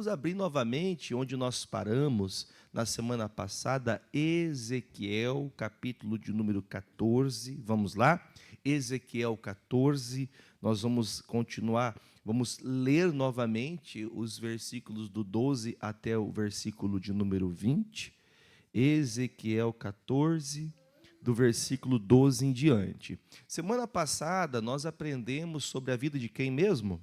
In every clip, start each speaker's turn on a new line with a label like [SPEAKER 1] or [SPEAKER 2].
[SPEAKER 1] Vamos abrir novamente onde nós paramos na semana passada, Ezequiel, capítulo de número 14. Vamos lá? Ezequiel 14, nós vamos continuar, vamos ler novamente os versículos do 12 até o versículo de número 20. Ezequiel 14, do versículo 12 em diante. Semana passada nós aprendemos sobre a vida de quem mesmo?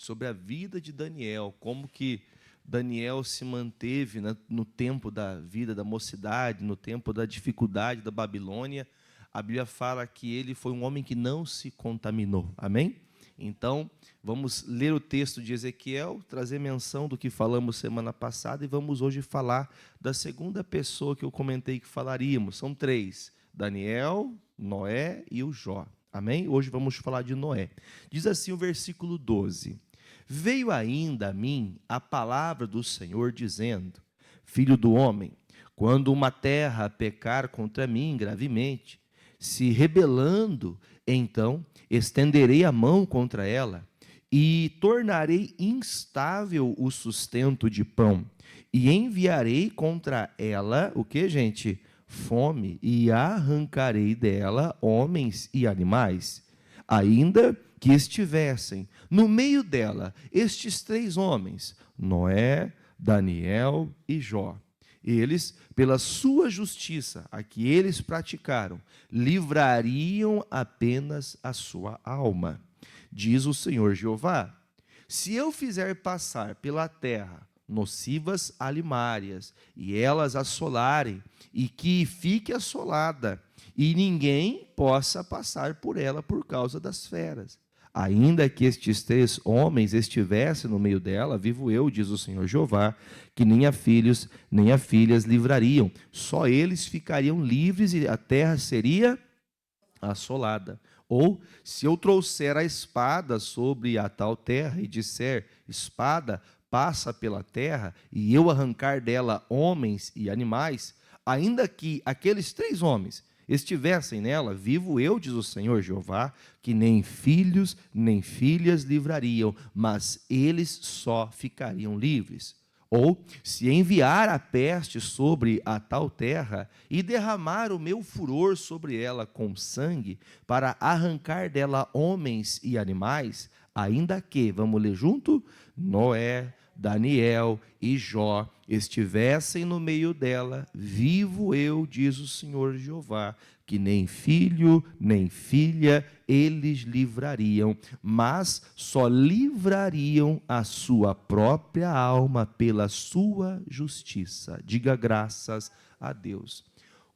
[SPEAKER 1] Sobre a vida de Daniel, como que Daniel se manteve no tempo da vida da mocidade, no tempo da dificuldade da Babilônia. A Bíblia fala que ele foi um homem que não se contaminou, amém? Então, vamos ler o texto de Ezequiel, trazer menção do que falamos semana passada e vamos hoje falar da segunda pessoa que eu comentei que falaríamos. São três, Daniel, Noé e o Jó, amém? Hoje vamos falar de Noé. Diz assim o versículo 12: Veio ainda a mim a palavra do Senhor, dizendo: Filho do homem, quando uma terra pecar contra mim gravemente, se rebelando, então estenderei a mão contra ela e tornarei instável o sustento de pão, e enviarei contra ela, o que, gente? Fome, e arrancarei dela homens e animais, ainda que estivessem no meio dela estes três homens, Noé, Daniel e Jó. Eles, pela sua justiça, a que eles praticaram, livrariam apenas a sua alma. Diz o Senhor Jeová: se eu fizer passar pela terra nocivas alimárias, e elas assolarem, e que fique assolada, e ninguém possa passar por ela por causa das feras, ainda que estes três homens estivessem no meio dela, vivo eu, diz o Senhor Jeová, que nem a filhos, nem a filhas livrariam. Só eles ficariam livres e a terra seria assolada. Ou, se eu trouxer a espada sobre a tal terra e disser: espada, passa pela terra, e eu arrancar dela homens e animais, ainda que aqueles três homens estivessem nela, vivo eu, diz o Senhor Jeová, que nem filhos nem filhas livrariam, mas eles só ficariam livres. Ou, se enviar a peste sobre a tal terra e derramar o meu furor sobre ela com sangue, para arrancar dela homens e animais, ainda que, vamos ler junto? Noé, Daniel e Jó estivessem no meio dela, vivo eu, diz o Senhor Jeová, que nem filho nem filha eles livrariam, mas só livrariam a sua própria alma pela sua justiça. Diga graças a Deus.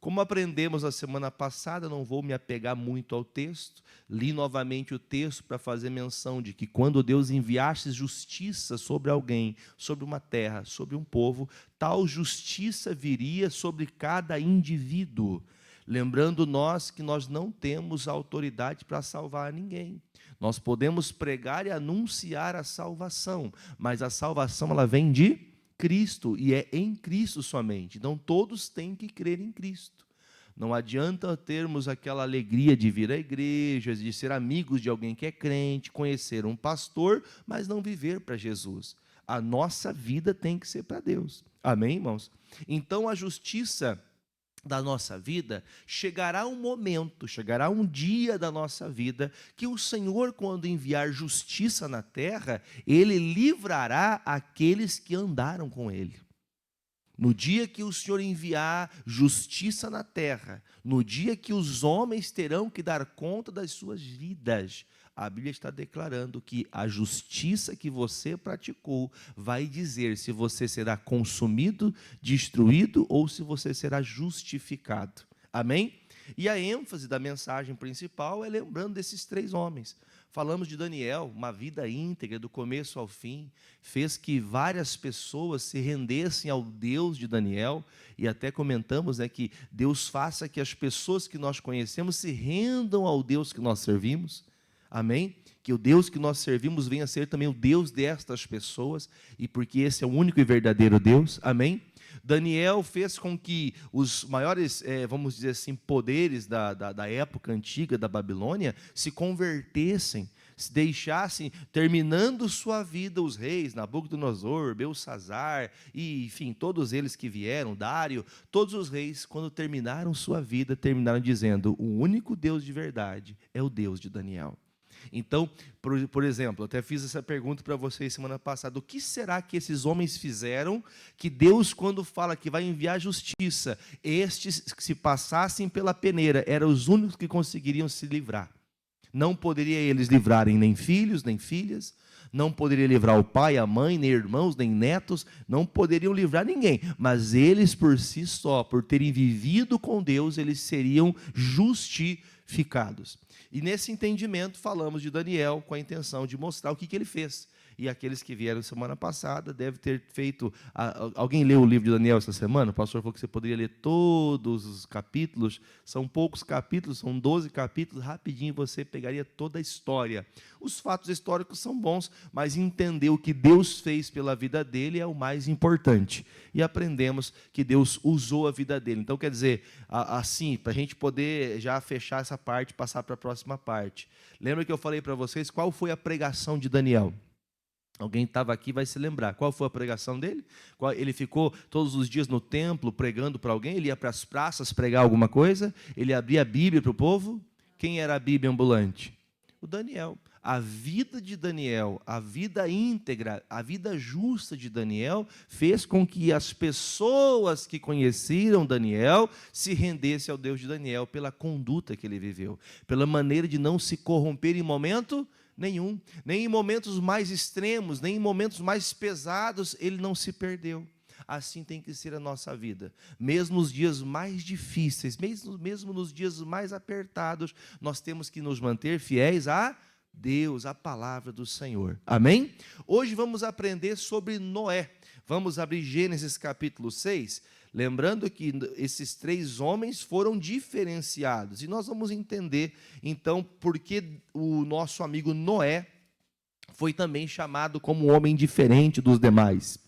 [SPEAKER 1] Como aprendemos a semana passada, não vou me apegar muito ao texto. Li novamente o texto para fazer menção de que quando Deus enviasse justiça sobre alguém, sobre uma terra, sobre um povo, tal justiça viria sobre cada indivíduo. Lembrando nós que nós não temos autoridade para salvar ninguém. Nós podemos pregar e anunciar a salvação, mas a salvação ela vem de Cristo, e é em Cristo somente. Então todos têm que crer em Cristo. Não adianta termos aquela alegria de vir à igreja, de ser amigos de alguém que é crente, conhecer um pastor, mas não viver para Jesus. A nossa vida tem que ser para Deus. Amém, irmãos? Então a justiça da nossa vida, chegará um momento, chegará um dia da nossa vida, que o Senhor, quando enviar justiça na terra, Ele livrará aqueles que andaram com Ele. No dia que o Senhor enviar justiça na terra, no dia que os homens terão que dar conta das suas vidas, a Bíblia está declarando que a justiça que você praticou vai dizer se você será consumido, destruído ou se você será justificado. Amém? E a ênfase da mensagem principal é lembrando desses três homens. Falamos de Daniel, uma vida íntegra do começo ao fim, fez que várias pessoas se rendessem ao Deus de Daniel, e até comentamos, que Deus faça que as pessoas que nós conhecemos se rendam ao Deus que nós servimos. Amém? Que o Deus que nós servimos venha a ser também o Deus destas pessoas, e porque esse é o único e verdadeiro Deus. Amém? Daniel fez com que os maiores, vamos dizer assim, poderes da época antiga da Babilônia se convertessem. se deixassem, terminando sua vida, os reis, Nabucodonosor, Belsazar, e, enfim, todos eles que vieram, Dário, todos os reis, quando terminaram sua vida, terminaram dizendo: o único Deus de verdade é o Deus de Daniel. Então, por exemplo, eu até fiz essa pergunta para vocês semana passada: o que será que esses homens fizeram que Deus, quando fala que vai enviar justiça, estes que se passassem pela peneira, eram os únicos que conseguiriam se livrar? Não poderia eles livrarem nem filhos, nem filhas, não poderia livrar o pai, a mãe, nem irmãos, nem netos, não poderiam livrar ninguém, mas eles por si só, por terem vivido com Deus, eles seriam justificados. E nesse entendimento falamos de Daniel com a intenção de mostrar o que ele fez. E aqueles que vieram semana passada devem ter feito... Alguém leu o livro de Daniel essa semana? O pastor falou que você poderia ler todos os capítulos. São poucos capítulos, são 12 capítulos. Rapidinho você pegaria toda a história. Os fatos históricos são bons, mas entender o que Deus fez pela vida dele é o mais importante. E aprendemos que Deus usou a vida dele. Então, quer dizer, assim, para a gente poder já fechar essa parte, passar para a próxima parte. Lembra que eu falei para vocês qual foi a pregação de Daniel? Alguém estava aqui e vai se lembrar. Qual foi a pregação dele? Ele ficou todos os dias no templo pregando para alguém? Ele ia para as praças pregar alguma coisa? Ele abria a Bíblia para o povo? Quem era a Bíblia ambulante? O Daniel. A vida de Daniel, a vida íntegra, a vida justa de Daniel fez com que as pessoas que conheceram Daniel se rendessem ao Deus de Daniel pela conduta que ele viveu, pela maneira de não se corromper em momento nenhum, nem em momentos mais extremos, nem em momentos mais pesados, ele não se perdeu. Assim tem que ser a nossa vida. Mesmo nos dias mais difíceis, mesmo nos dias mais apertados, nós temos que nos manter fiéis a Deus, a palavra do Senhor. Amém? Hoje vamos aprender sobre Noé. Vamos abrir Gênesis capítulo 6. Lembrando que esses 3 homens foram diferenciados. E nós vamos entender, então, por que o nosso amigo Noé foi também chamado como um homem diferente dos demais.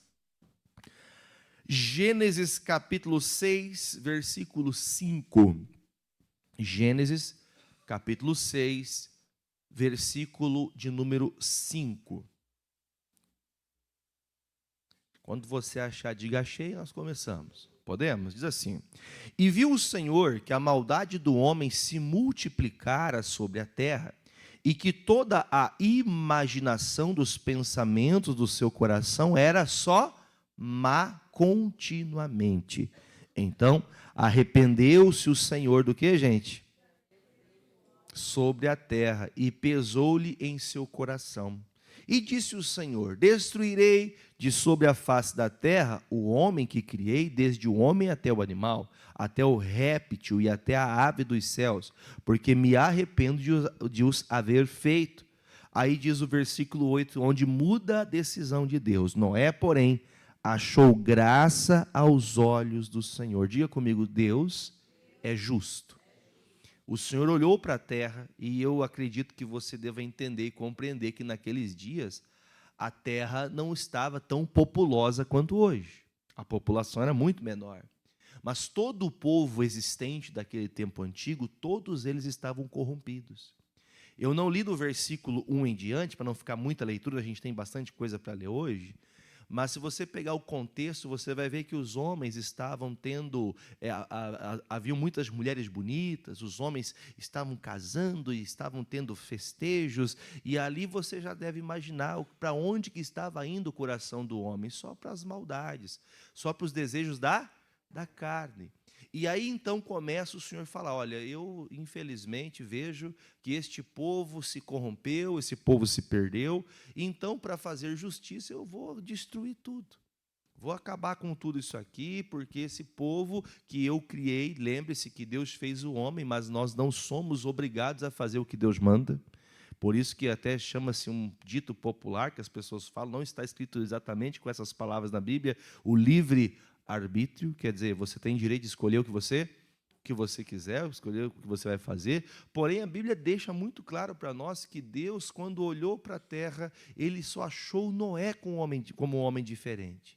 [SPEAKER 1] Gênesis capítulo 6, versículo 5. Gênesis capítulo 6, versículo de número 5. Quando você achar, diga achei, nós começamos. Podemos? Diz assim: e viu o Senhor que a maldade do homem se multiplicara sobre a terra, e que toda a imaginação dos pensamentos do seu coração era só má continuamente. Então, arrependeu-se o Senhor do que, gente? Sobre a terra, e pesou-lhe em seu coração. E disse o Senhor: destruirei de sobre a face da terra o homem que criei, desde o homem até o animal, até o réptil e até a ave dos céus, porque me arrependo de os haver feito. Aí diz o versículo 8, onde muda a decisão de Deus. Noé, porém, achou graça aos olhos do Senhor. Diga comigo: Deus é justo. O Senhor olhou para a terra, e eu acredito que você deva entender e compreender que naqueles dias a terra não estava tão populosa quanto hoje. A população era muito menor. Mas todo o povo existente daquele tempo antigo, todos eles estavam corrompidos. Eu não li do versículo 1 em diante, para não ficar muita leitura, a gente tem bastante coisa para ler hoje. Mas se você pegar o contexto, você vai ver que os homens estavam tendo... haviam muitas mulheres bonitas, os homens estavam casando e estavam tendo festejos, e ali você já deve imaginar para onde que estava indo o coração do homem, só para as maldades, só para os desejos da carne. E aí então começa o Senhor a falar: olha, eu infelizmente vejo que este povo se corrompeu, esse povo se perdeu, então para fazer justiça eu vou destruir tudo. Vou acabar com tudo isso aqui, porque esse povo que eu criei, lembre-se que Deus fez o homem, mas nós não somos obrigados a fazer o que Deus manda. Por isso que até chama-se um dito popular, que as pessoas falam, não está escrito exatamente com essas palavras na Bíblia, o livre arbítrio, quer dizer, você tem direito de escolher o que você quiser, escolher o que você vai fazer. Porém, a Bíblia deixa muito claro para nós que Deus, quando olhou para a terra, ele só achou Noé como um homem diferente.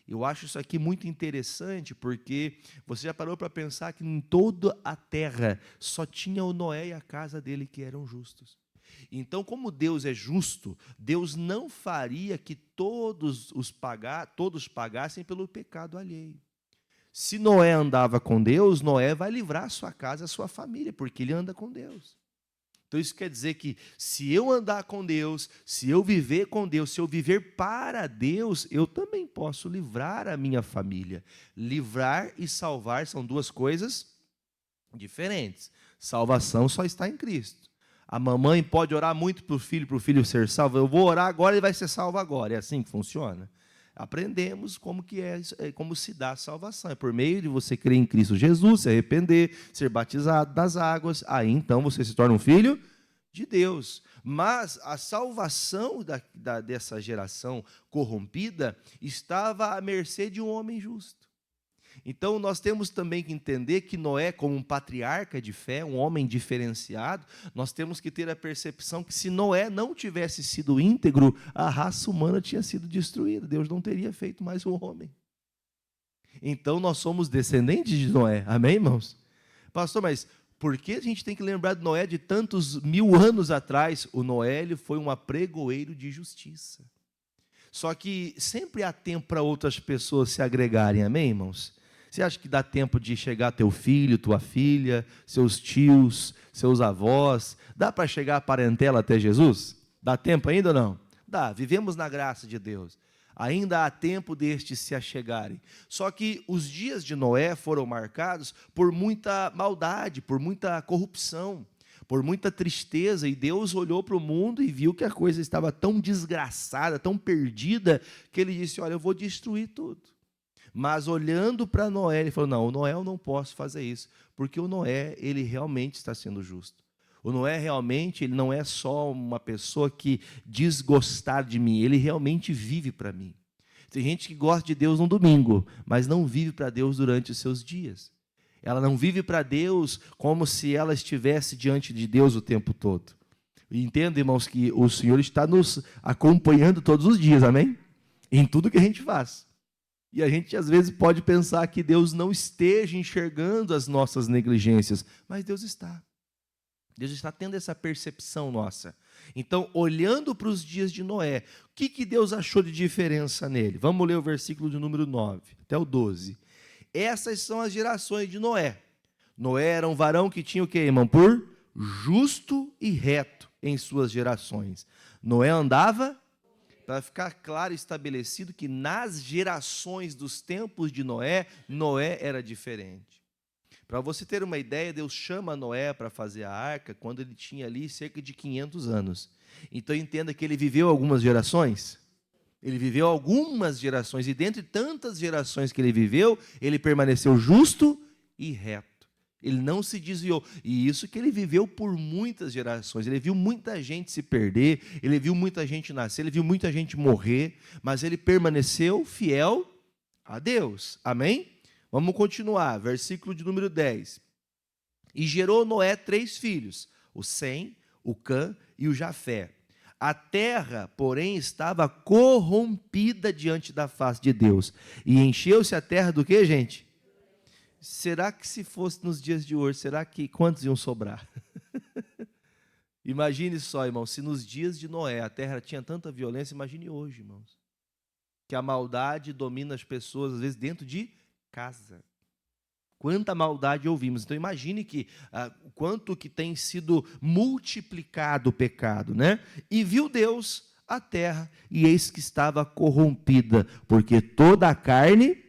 [SPEAKER 1] Eu acho isso aqui muito interessante, porque você já parou para pensar que em toda a terra só tinha o Noé e a casa dele que eram justos. Então, como Deus é justo, Deus não faria que todos pagassem pelo pecado alheio. Se Noé andava com Deus, Noé vai livrar a sua casa, a sua família, porque ele anda com Deus. Então isso quer dizer que se eu andar com Deus, se eu viver com Deus, se eu viver para Deus, eu também posso livrar a minha família. Livrar e salvar são duas coisas diferentes. Salvação só está em Cristo. A mamãe pode orar muito para o filho ser salvo. Eu vou orar agora, ele vai ser salvo agora. É assim que funciona? Aprendemos como se dá a salvação. É por meio de você crer em Cristo Jesus, se arrepender, ser batizado das águas, aí então você se torna um filho de Deus. Mas a salvação dessa geração corrompida estava à mercê de um homem justo. Então, nós temos também que entender que Noé, como um patriarca de fé, um homem diferenciado, nós temos que ter a percepção que se Noé não tivesse sido íntegro, a raça humana tinha sido destruída. Deus não teria feito mais um homem. Então, nós somos descendentes de Noé. Amém, irmãos? Pastor, mas por que a gente tem que lembrar de Noé de tantos 1000 anos atrás? O Noé ele foi um apregoeiro de justiça. Só que sempre há tempo para outras pessoas se agregarem. Amém, irmãos? Você acha que dá tempo de chegar teu filho, tua filha, seus tios, seus avós? Dá para chegar a parentela até Jesus? Dá tempo ainda ou não? Dá, vivemos na graça de Deus. Ainda há tempo destes se achegarem. Só que os dias de Noé foram marcados por muita maldade, por muita corrupção, por muita tristeza. E Deus olhou para o mundo e viu que a coisa estava tão desgraçada, tão perdida, que ele disse, olha, eu vou destruir tudo. Mas olhando para Noé, ele falou, não, o Noé eu não posso fazer isso, porque o Noé, ele realmente está sendo justo. O Noé realmente, ele não é só uma pessoa que diz gostar de mim, ele realmente vive para mim. Tem gente que gosta de Deus no domingo, mas não vive para Deus durante os seus dias. Ela não vive para Deus como se ela estivesse diante de Deus o tempo todo. E entenda, irmãos, que o Senhor está nos acompanhando todos os dias, amém? Em tudo que a gente faz. E a gente, às vezes, pode pensar que Deus não esteja enxergando as nossas negligências, mas Deus está. Deus está tendo essa percepção nossa. Então, olhando para os dias de Noé, o que Deus achou de diferença nele? Vamos ler o versículo de número 9 até o 12. Essas são as gerações de Noé. Noé era um varão que tinha o quê, irmão? Por justo e reto em suas gerações. Noé andava... Para ficar claro e estabelecido que nas gerações dos tempos de Noé, Noé era diferente. Para você ter uma ideia, Deus chama Noé para fazer a arca quando ele tinha ali cerca de 500 anos. Então entenda que ele viveu algumas gerações. Ele viveu algumas gerações e dentre tantas gerações que ele viveu, ele permaneceu justo e reto. Ele não se desviou. E isso que ele viveu por muitas gerações. Ele viu muita gente se perder, ele viu muita gente nascer, ele viu muita gente morrer, mas ele permaneceu fiel a Deus. Amém? Vamos continuar. Versículo de número 10. E gerou Noé 3 filhos, o Sem, o Cã e o Jafé. A terra, porém, estava corrompida diante da face de Deus. E encheu-se a terra do quê, gente? Será que se fosse nos dias de hoje, será que quantos iam sobrar? Imagine só, irmão, se nos dias de Noé a terra tinha tanta violência, imagine hoje, irmãos. Que a maldade domina as pessoas, às vezes, dentro de casa. Quanta maldade ouvimos. Então imagine que quanto que tem sido multiplicado o pecado, né? E viu Deus a terra, e eis que estava corrompida, porque toda a carne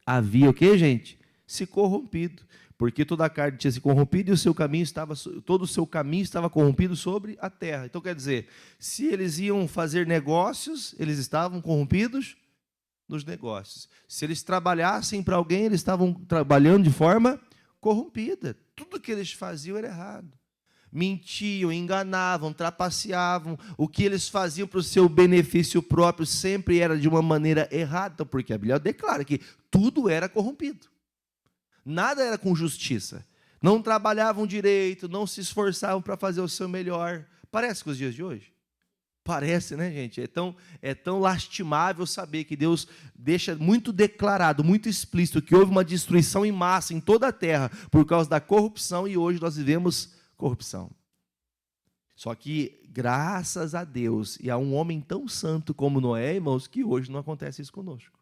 [SPEAKER 1] havia o quê, gente? Se corrompido. Porque toda a carne tinha se corrompido e todo o seu caminho estava corrompido sobre a terra. Então, quer dizer, se eles iam fazer negócios, eles estavam corrompidos nos negócios. Se eles trabalhassem para alguém, eles estavam trabalhando de forma corrompida. Tudo que eles faziam era errado. Mentiam, enganavam, trapaceavam. O que eles faziam para o seu benefício próprio sempre era de uma maneira errada, porque a Bíblia declara que tudo era corrompido. Nada era com justiça. Não trabalhavam direito, não se esforçavam para fazer o seu melhor. Parece com os dias de hoje? Parece, né, gente? É tão lastimável saber que Deus deixa muito declarado, muito explícito, que houve uma destruição em massa em toda a terra por causa da corrupção, e hoje nós vivemos corrupção. Só que, graças a Deus, e a um homem tão santo como Noé, irmãos, que hoje não acontece isso conosco.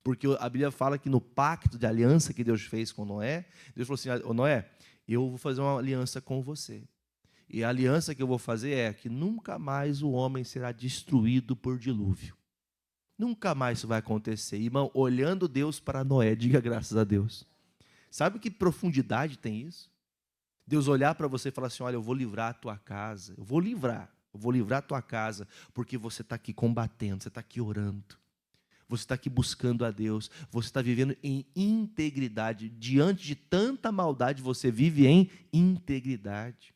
[SPEAKER 1] Porque a Bíblia fala que no pacto de aliança que Deus fez com Noé, Deus falou assim: Noé, eu vou fazer uma aliança com você. E a aliança que eu vou fazer é que nunca mais o homem será destruído por dilúvio. Nunca mais isso vai acontecer. Irmão, olhando Deus para Noé, diga graças a Deus. Sabe que profundidade tem isso? Deus olhar para você e falar assim: olha, eu vou livrar a tua casa, eu vou livrar a tua casa, porque você está aqui combatendo, você está aqui orando, você está aqui buscando a Deus, você está vivendo em integridade. Diante de tanta maldade, você vive em integridade.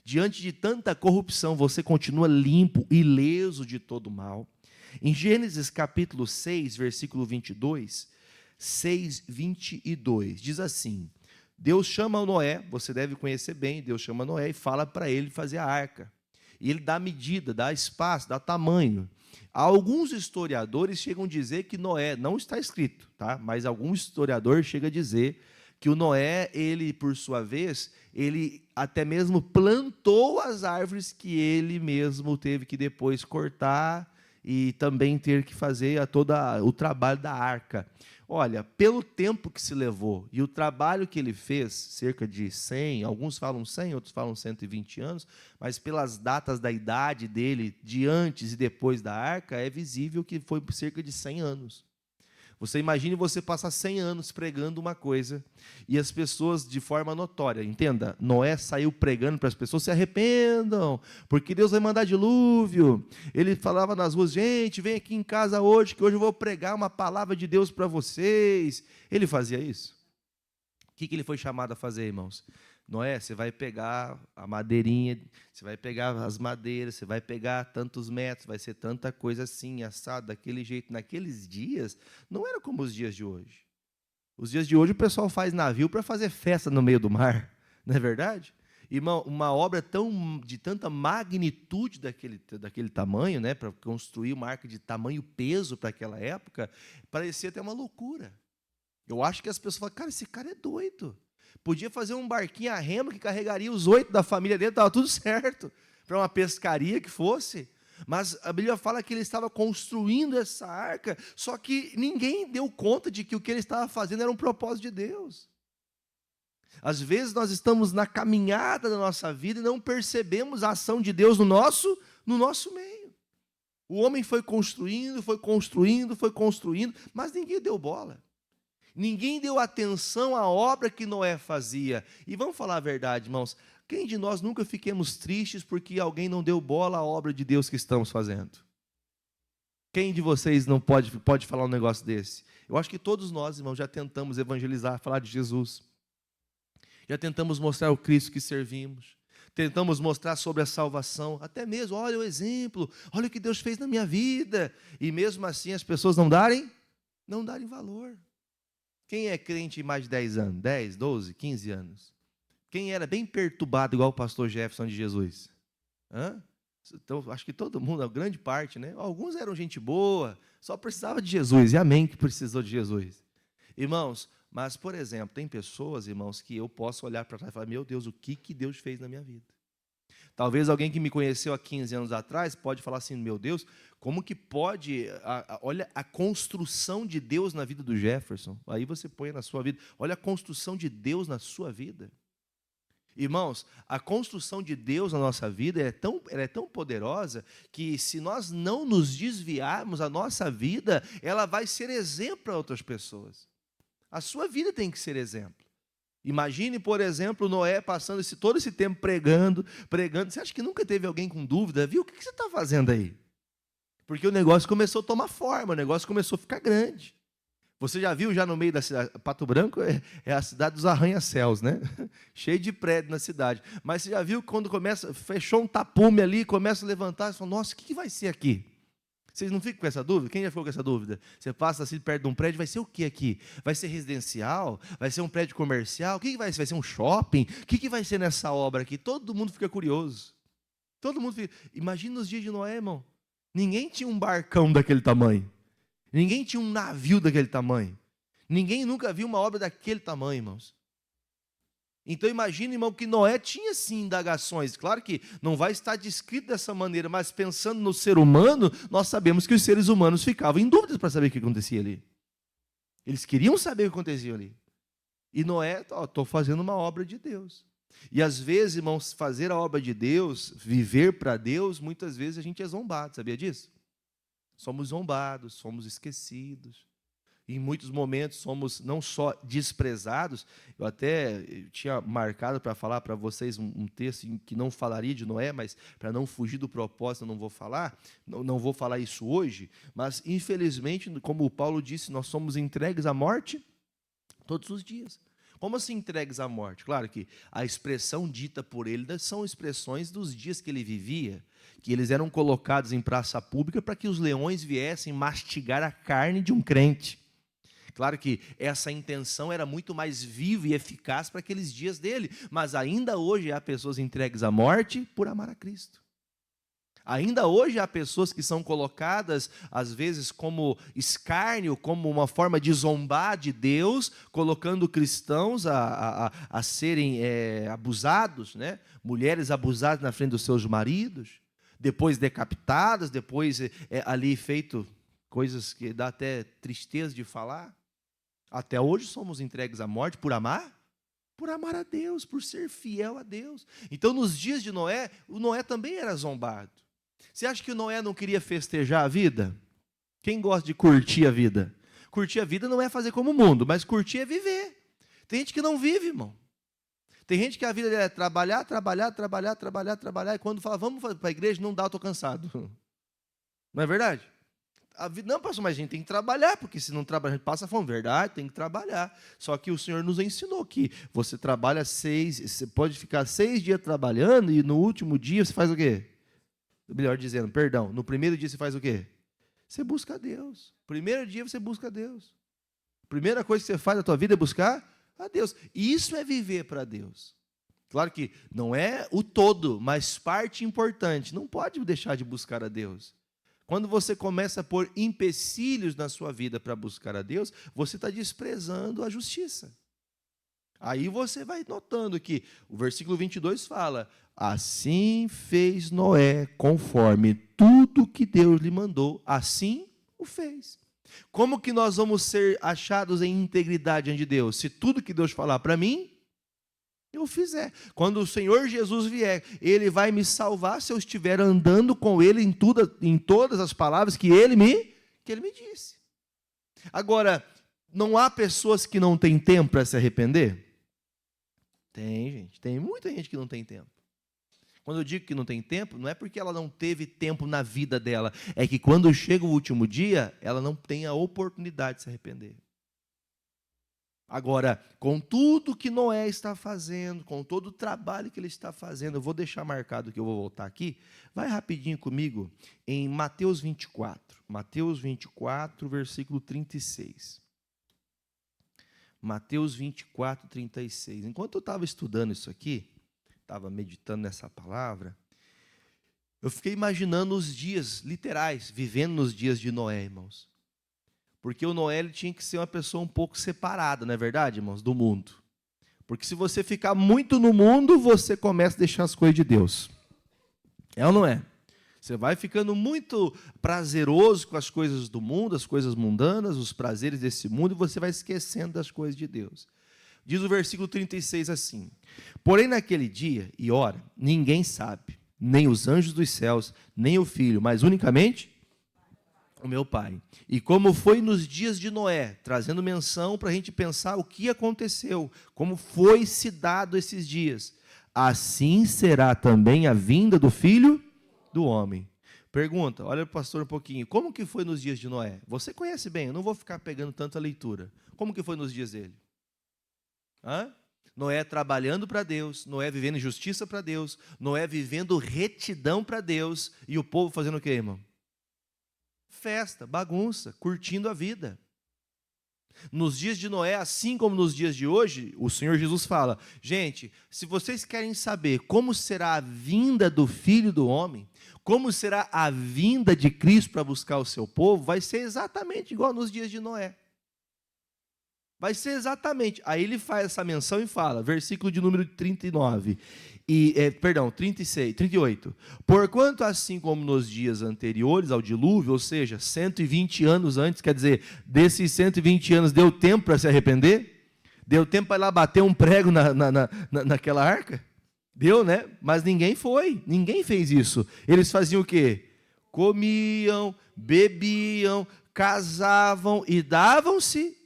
[SPEAKER 1] Diante de tanta corrupção, você continua limpo, ileso de todo mal. Em Gênesis capítulo 6, versículo 22, 6:22, diz assim: Deus chama Noé, você deve conhecer bem, Deus chama Noé e fala para ele fazer a arca. E ele dá medida, dá espaço, dá tamanho. Alguns historiadores chegam a dizer que Noé, não está escrito, tá? Mas algum historiador chega a dizer que o Noé, ele, por sua vez, ele até mesmo plantou as árvores que ele mesmo teve que depois cortar e também ter que fazer todo o trabalho da arca. Olha, pelo tempo que se levou e o trabalho que ele fez, cerca de 100, alguns falam 100, outros falam 120 anos, mas pelas datas da idade dele, de antes e depois da arca, é visível que foi cerca de 100 anos. Você imagine você passar 100 anos pregando uma coisa e as pessoas, de forma notória, entenda, Noé saiu pregando para as pessoas: se arrependam, porque Deus vai mandar dilúvio. Ele falava nas ruas: gente, vem aqui em casa hoje, que hoje eu vou pregar uma palavra de Deus para vocês. Ele fazia isso. O que ele foi chamado a fazer, irmãos? Noé, você vai pegar a madeirinha, você vai pegar as madeiras, você vai pegar tantos metros, vai ser tanta coisa assim, assado, daquele jeito. Naqueles dias, não era como os dias de hoje. Os dias de hoje o pessoal faz navio para fazer festa no meio do mar, não é verdade? E uma obra de tanta magnitude daquele tamanho, né, para construir uma arca de tamanho peso para aquela época, parecia até uma loucura. Eu acho que as pessoas falam: cara, esse cara é doido. Podia fazer um barquinho a remo que carregaria os 8 da família dele, estava tudo certo, para uma pescaria que fosse. Mas a Bíblia fala que ele estava construindo essa arca, só que ninguém deu conta de que o que ele estava fazendo era um propósito de Deus. Às vezes nós estamos na caminhada da nossa vida e não percebemos a ação de Deus no nosso meio. O homem foi construindo, mas ninguém deu bola. Ninguém deu atenção à obra que Noé fazia. E vamos falar a verdade, irmãos, quem de nós nunca fiquemos tristes porque alguém não deu bola à obra de Deus que estamos fazendo? Quem de vocês não pode falar um negócio desse? Eu acho que todos nós, irmãos, já tentamos evangelizar, falar de Jesus. Já tentamos mostrar o Cristo que servimos. Tentamos mostrar sobre a salvação. Até mesmo, olha o exemplo, olha o que Deus fez na minha vida. E mesmo assim as pessoas não darem valor. Quem é crente mais de 10 anos? 10, 12, 15 anos? Quem era bem perturbado, igual o pastor Jefferson de Jesus? Então, acho que todo mundo, a grande parte, né? Alguns eram gente boa, só precisava de Jesus, e amém que precisou de Jesus. Irmãos, mas, por exemplo, tem pessoas, irmãos, que eu posso olhar para trás e falar: meu Deus, o que Deus fez na minha vida? Talvez alguém que me conheceu há 15 anos atrás pode falar assim: meu Deus, como que pode, olha a construção de Deus na vida do Jefferson. Aí você põe na sua vida, olha a construção de Deus na sua vida. Irmãos, a construção de Deus na nossa vida ela é tão poderosa que, se nós não nos desviarmos, a nossa vida ela vai ser exemplo para outras pessoas. A sua vida tem que ser exemplo. Imagine, por exemplo, Noé passando todo esse tempo pregando. Você acha que nunca teve alguém com dúvida? Viu, o que você está fazendo aí? Porque o negócio começou a tomar forma, o negócio começou a ficar grande. Você já viu, já no meio da cidade, Pato Branco é a cidade dos arranha-céus, né? Cheio de prédio na cidade. Mas você já viu quando fechou um tapume ali, começa a levantar, você fala: nossa, o que vai ser aqui? Vocês não ficam com essa dúvida? Quem já ficou com essa dúvida? Você passa assim perto de um prédio, vai ser o que aqui? Vai ser residencial? Vai ser um prédio comercial? O que vai ser? Vai ser um shopping? O que vai ser nessa obra aqui? Todo mundo fica curioso. Todo mundo fica... Imagina nos dias de Noé, irmão. Ninguém tinha um barcão daquele tamanho. Ninguém tinha um navio daquele tamanho. Ninguém nunca viu uma obra daquele tamanho, irmãos. Então imagine, irmão, que Noé tinha sim indagações. Claro que não vai estar descrito dessa maneira, mas pensando no ser humano, nós sabemos que os seres humanos ficavam em dúvidas para saber o que acontecia ali. Eles queriam saber o que acontecia ali. E Noé, estou fazendo uma obra de Deus. E às vezes, irmãos, fazer a obra de Deus, viver para Deus, muitas vezes a gente é zombado, sabia disso? Somos zombados, somos esquecidos. Em muitos momentos somos não só desprezados, eu até tinha marcado para falar para vocês um texto que não falaria de Noé, mas para não fugir do propósito eu não vou falar, não vou falar isso hoje, mas infelizmente, como o Paulo disse, nós somos entregues à morte todos os dias. Como assim entregues à morte? Claro que a expressão dita por ele são expressões dos dias que ele vivia, que eles eram colocados em praça pública para que os leões viessem mastigar a carne de um crente. Claro que essa intenção era muito mais viva e eficaz para aqueles dias dele, mas ainda hoje há pessoas entregues à morte por amar a Cristo. Ainda hoje há pessoas que são colocadas, às vezes, como escárnio, como uma forma de zombar de Deus, colocando cristãos a serem abusados, né? Mulheres abusadas na frente dos seus maridos, depois decapitadas, depois ali feito coisas que dá até tristeza de falar. Até hoje somos entregues à morte por amar? Por amar a Deus, por ser fiel a Deus. Então, nos dias de Noé, o Noé também era zombado. Você acha que o Noé não queria festejar a vida? Quem gosta de curtir a vida? Curtir a vida não é fazer como o mundo, mas curtir é viver. Tem gente que não vive, irmão. Tem gente que a vida é trabalhar, e quando fala, vamos para a igreja, não dá, eu estou cansado. Não é verdade? A vida, não, pastor, mas a gente tem que trabalhar, porque se não trabalhar, a gente passa fome. Verdade, tem que trabalhar. Só que o Senhor nos ensinou que você trabalha você pode ficar 6 dias trabalhando e no último dia você faz o quê? Melhor dizendo, perdão, no primeiro dia você faz o quê? Você busca a Deus. Primeiro dia você busca a Deus. Primeira coisa que você faz na tua vida é buscar a Deus. E isso é viver para Deus. Claro que não é o todo, mas parte importante. Não pode deixar de buscar a Deus. Quando você começa a pôr empecilhos na sua vida para buscar a Deus, você está desprezando a justiça. Aí você vai notando que o versículo 22 fala, assim fez Noé conforme tudo que Deus lhe mandou, assim o fez. Como que nós vamos ser achados em integridade diante de Deus? Se tudo que Deus falar para mim, eu fizer. Quando o Senhor Jesus vier, Ele vai me salvar se eu estiver andando com Ele em todas as palavras que Ele me disse. Agora, não há pessoas que não têm tempo para se arrepender? Tem, gente. Tem muita gente que não tem tempo. Quando eu digo que não tem tempo, não é porque ela não teve tempo na vida dela, é que quando chega o último dia, ela não tem a oportunidade de se arrepender. Agora, com tudo que Noé está fazendo, com todo o trabalho que ele está fazendo, eu vou deixar marcado que eu vou voltar aqui, vai rapidinho comigo em Mateus 24. Mateus 24, versículo 36. Mateus 24, 36. Enquanto eu estava estudando isso aqui, estava meditando nessa palavra, eu fiquei imaginando os dias literais, vivendo nos dias de Noé, irmãos. Porque o Noé ele tinha que ser uma pessoa um pouco separada, não é verdade, irmãos, do mundo. Porque se você ficar muito no mundo, você começa a deixar as coisas de Deus. É ou não é? Você vai ficando muito prazeroso com as coisas do mundo, as coisas mundanas, os prazeres desse mundo, e você vai esquecendo das coisas de Deus. Diz o versículo 36 assim, porém naquele dia e hora, ninguém sabe, nem os anjos dos céus, nem o Filho, mas unicamente o meu Pai. E como foi nos dias de Noé, trazendo menção para a gente pensar o que aconteceu, como foi se dado esses dias, assim será também a vinda do Filho do Homem. Pergunta, olha para o pastor um pouquinho, como que foi nos dias de Noé? Você conhece bem, eu não vou ficar pegando tanta leitura. Como que foi nos dias dele? Noé trabalhando para Deus, Noé vivendo justiça para Deus, Noé vivendo retidão para Deus, e o povo fazendo o quê, irmão? Festa, bagunça, curtindo a vida. Nos dias de Noé, assim como nos dias de hoje, o Senhor Jesus fala, gente, se vocês querem saber como será a vinda do Filho do Homem, como será a vinda de Cristo para buscar o seu povo, vai ser exatamente igual nos dias de Noé. Vai ser exatamente. Aí ele faz essa menção e fala, versículo de número 39, 36, 38. Porquanto assim como nos dias anteriores ao dilúvio, ou seja, 120 anos antes, quer dizer, desses 120 anos deu tempo para se arrepender? Deu tempo para ir lá bater um prego naquela arca? Deu, né? Mas ninguém foi, ninguém fez isso. Eles faziam o quê? Comiam, bebiam, casavam e davam-se.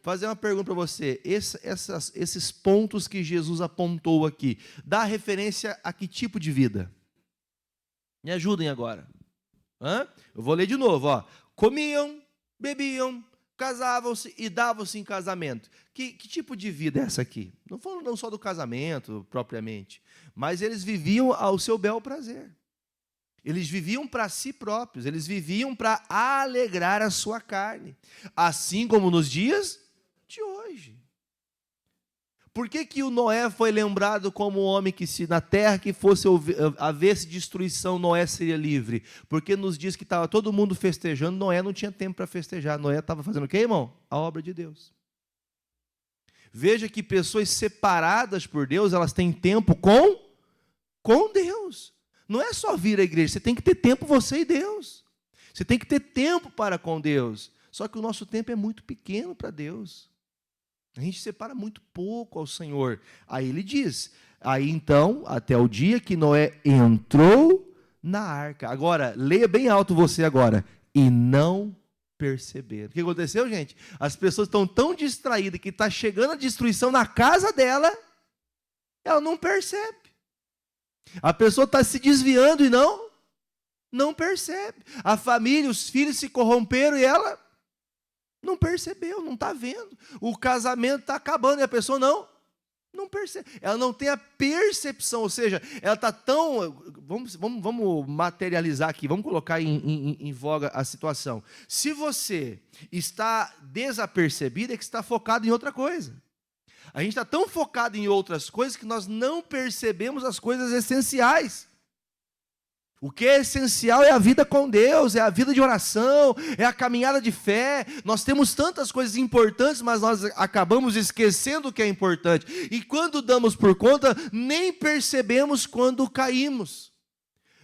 [SPEAKER 1] Fazer uma pergunta para você, esses pontos que Jesus apontou aqui, dá referência a que tipo de vida? Me ajudem agora. Eu vou ler de novo. Comiam, bebiam, casavam-se e davam-se em casamento. Que tipo de vida é essa aqui? Não falando não só do casamento propriamente, mas eles viviam ao seu bel prazer. Eles viviam para si próprios, eles viviam para alegrar a sua carne, assim como nos dias de hoje. Por que o Noé foi lembrado como um homem que, se na terra que fosse haver-se destruição, Noé seria livre? Porque nos dias que estava todo mundo festejando, Noé não tinha tempo para festejar. Noé estava fazendo o quê, irmão? A obra de Deus. Veja que pessoas separadas por Deus, elas têm tempo com Deus. Não é só vir à igreja, você tem que ter tempo você e Deus. Você tem que ter tempo para com Deus. Só que o nosso tempo é muito pequeno para Deus. A gente separa muito pouco ao Senhor. Aí ele diz, aí então, até o dia que Noé entrou na arca. Agora, leia bem alto você agora. E não perceberam. O que aconteceu, gente? As pessoas estão tão distraídas que está chegando a destruição na casa dela, ela não percebe. A pessoa está se desviando e não percebe. A família, os filhos se corromperam e ela não percebeu, não está vendo. O casamento está acabando e a pessoa não percebe. Ela não tem a percepção, ou seja, ela está tão... Vamos materializar aqui, vamos colocar em voga a situação. Se você está desapercebido, é que está focado em outra coisa. A gente está tão focado em outras coisas que nós não percebemos as coisas essenciais. O que é essencial é a vida com Deus, é a vida de oração, é a caminhada de fé. Nós temos tantas coisas importantes, mas nós acabamos esquecendo o que é importante. E quando damos por conta, nem percebemos quando caímos.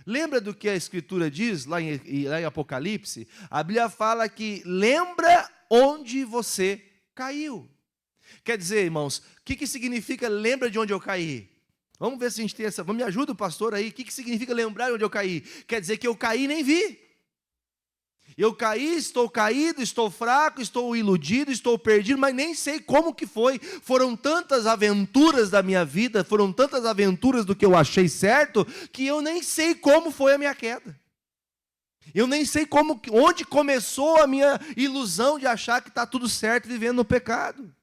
[SPEAKER 1] Lembra do que a Escritura diz lá em Apocalipse? A Bíblia fala que lembra onde você caiu. Quer dizer, irmãos, o que significa lembra de onde eu caí? Vamos ver se a gente tem essa... Me ajuda o pastor aí. O que significa lembrar onde eu caí? Quer dizer que eu caí e nem vi. Eu caí, estou caído, estou fraco, estou iludido, estou perdido, mas nem sei como que foi. Foram tantas aventuras da minha vida, foram tantas aventuras do que eu achei certo, que eu nem sei como foi a minha queda. Eu nem sei onde começou a minha ilusão de achar que está tudo certo vivendo no pecado.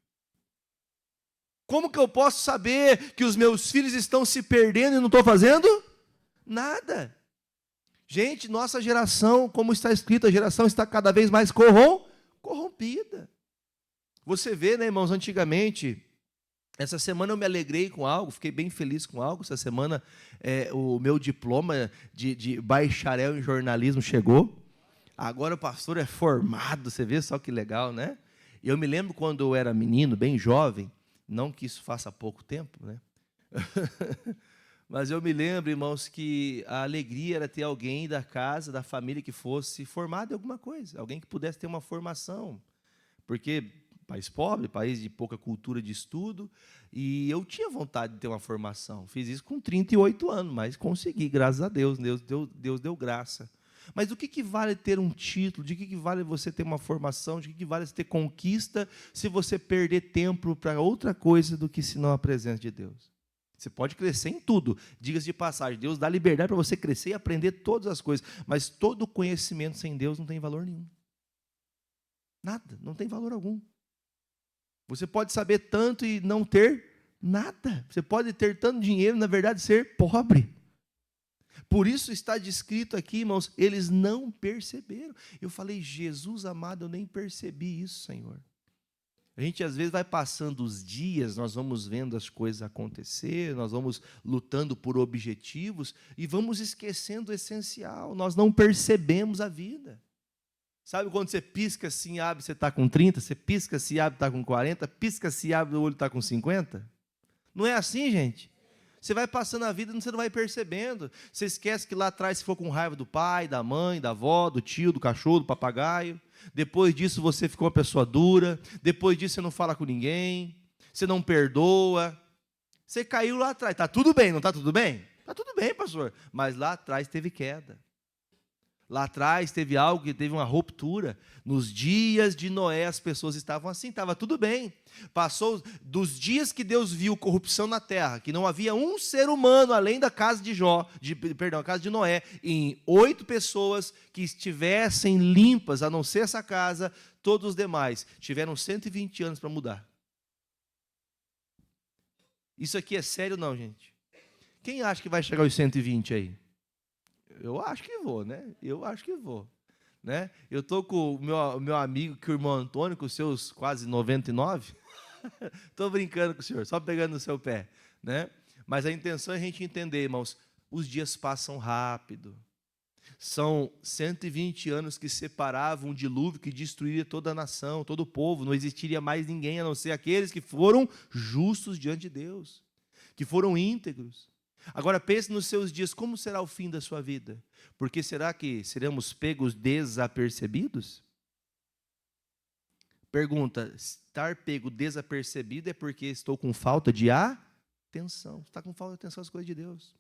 [SPEAKER 1] Como que eu posso saber que os meus filhos estão se perdendo e não estou fazendo nada? Gente, nossa geração, como está escrito, a geração está cada vez mais corrompida. Você vê, né, irmãos, antigamente, essa semana eu me alegrei com algo, fiquei bem feliz com algo. Essa semana o meu diploma de bacharel em jornalismo chegou. Agora o pastor é formado, você vê só que legal, né? Eu me lembro quando eu era menino, bem jovem, não que isso faça pouco tempo, né? Mas eu me lembro, irmãos, que a alegria era ter alguém da casa, da família que fosse formado em alguma coisa, alguém que pudesse ter uma formação, porque país pobre, país de pouca cultura de estudo, e eu tinha vontade de ter uma formação. Fiz isso com 38 anos, mas consegui, graças a Deus. Deus deu graça. Mas do que vale ter um título? De que vale você ter uma formação? De que vale você ter conquista se você perder tempo para outra coisa do que senão a presença de Deus? Você pode crescer em tudo, diga-se de passagem. Deus dá liberdade para você crescer e aprender todas as coisas, mas todo conhecimento sem Deus não tem valor nenhum. Nada, não tem valor algum. Você pode saber tanto e não ter nada. Você pode ter tanto dinheiro e, na verdade, ser pobre. Por isso está descrito aqui, irmãos, eles não perceberam. Eu falei, Jesus amado, eu nem percebi isso, Senhor. A gente às vezes vai passando os dias, nós vamos vendo as coisas acontecer, nós vamos lutando por objetivos e vamos esquecendo o essencial, nós não percebemos a vida. Sabe quando você pisca assim, abre, você está com 30, você pisca se abre, está com 40, pisca se abre, o olho está com 50? Não é assim, gente? Você vai passando a vida e você não vai percebendo. Você esquece que lá atrás você ficou com raiva do pai, da mãe, da avó, do tio, do cachorro, do papagaio. Depois disso você ficou uma pessoa dura. Depois disso você não fala com ninguém. Você não perdoa. Você caiu lá atrás. Está tudo bem, não está tudo bem? Está tudo bem, pastor. Mas lá atrás teve queda. Lá atrás teve algo que teve uma ruptura. Nos dias de Noé as pessoas estavam assim, estava tudo bem. Passou dos dias que Deus viu corrupção na terra, que não havia um ser humano além da casa de a casa de Noé, em 8 pessoas que estivessem limpas, a não ser essa casa, todos os demais tiveram 120 anos para mudar. Isso aqui é sério não, gente? Quem acha que vai chegar aos 120 aí? Eu acho que vou, né? Eu acho que vou. Né? Eu estou com o meu amigo, que é o irmão Antônio, com seus quase 99. Estou brincando com o senhor, só pegando no seu pé. Né? Mas a intenção é a gente entender, irmãos, os dias passam rápido. São 120 anos que separavam um dilúvio que destruiria toda a nação, todo o povo. Não existiria mais ninguém a não ser aqueles que foram justos diante de Deus, que foram íntegros. Agora pense nos seus dias, como será o fim da sua vida? Porque será que seremos pegos desapercebidos? Pergunta, estar pego desapercebido é porque estou com falta de atenção. Você está com falta de atenção às coisas de Deus.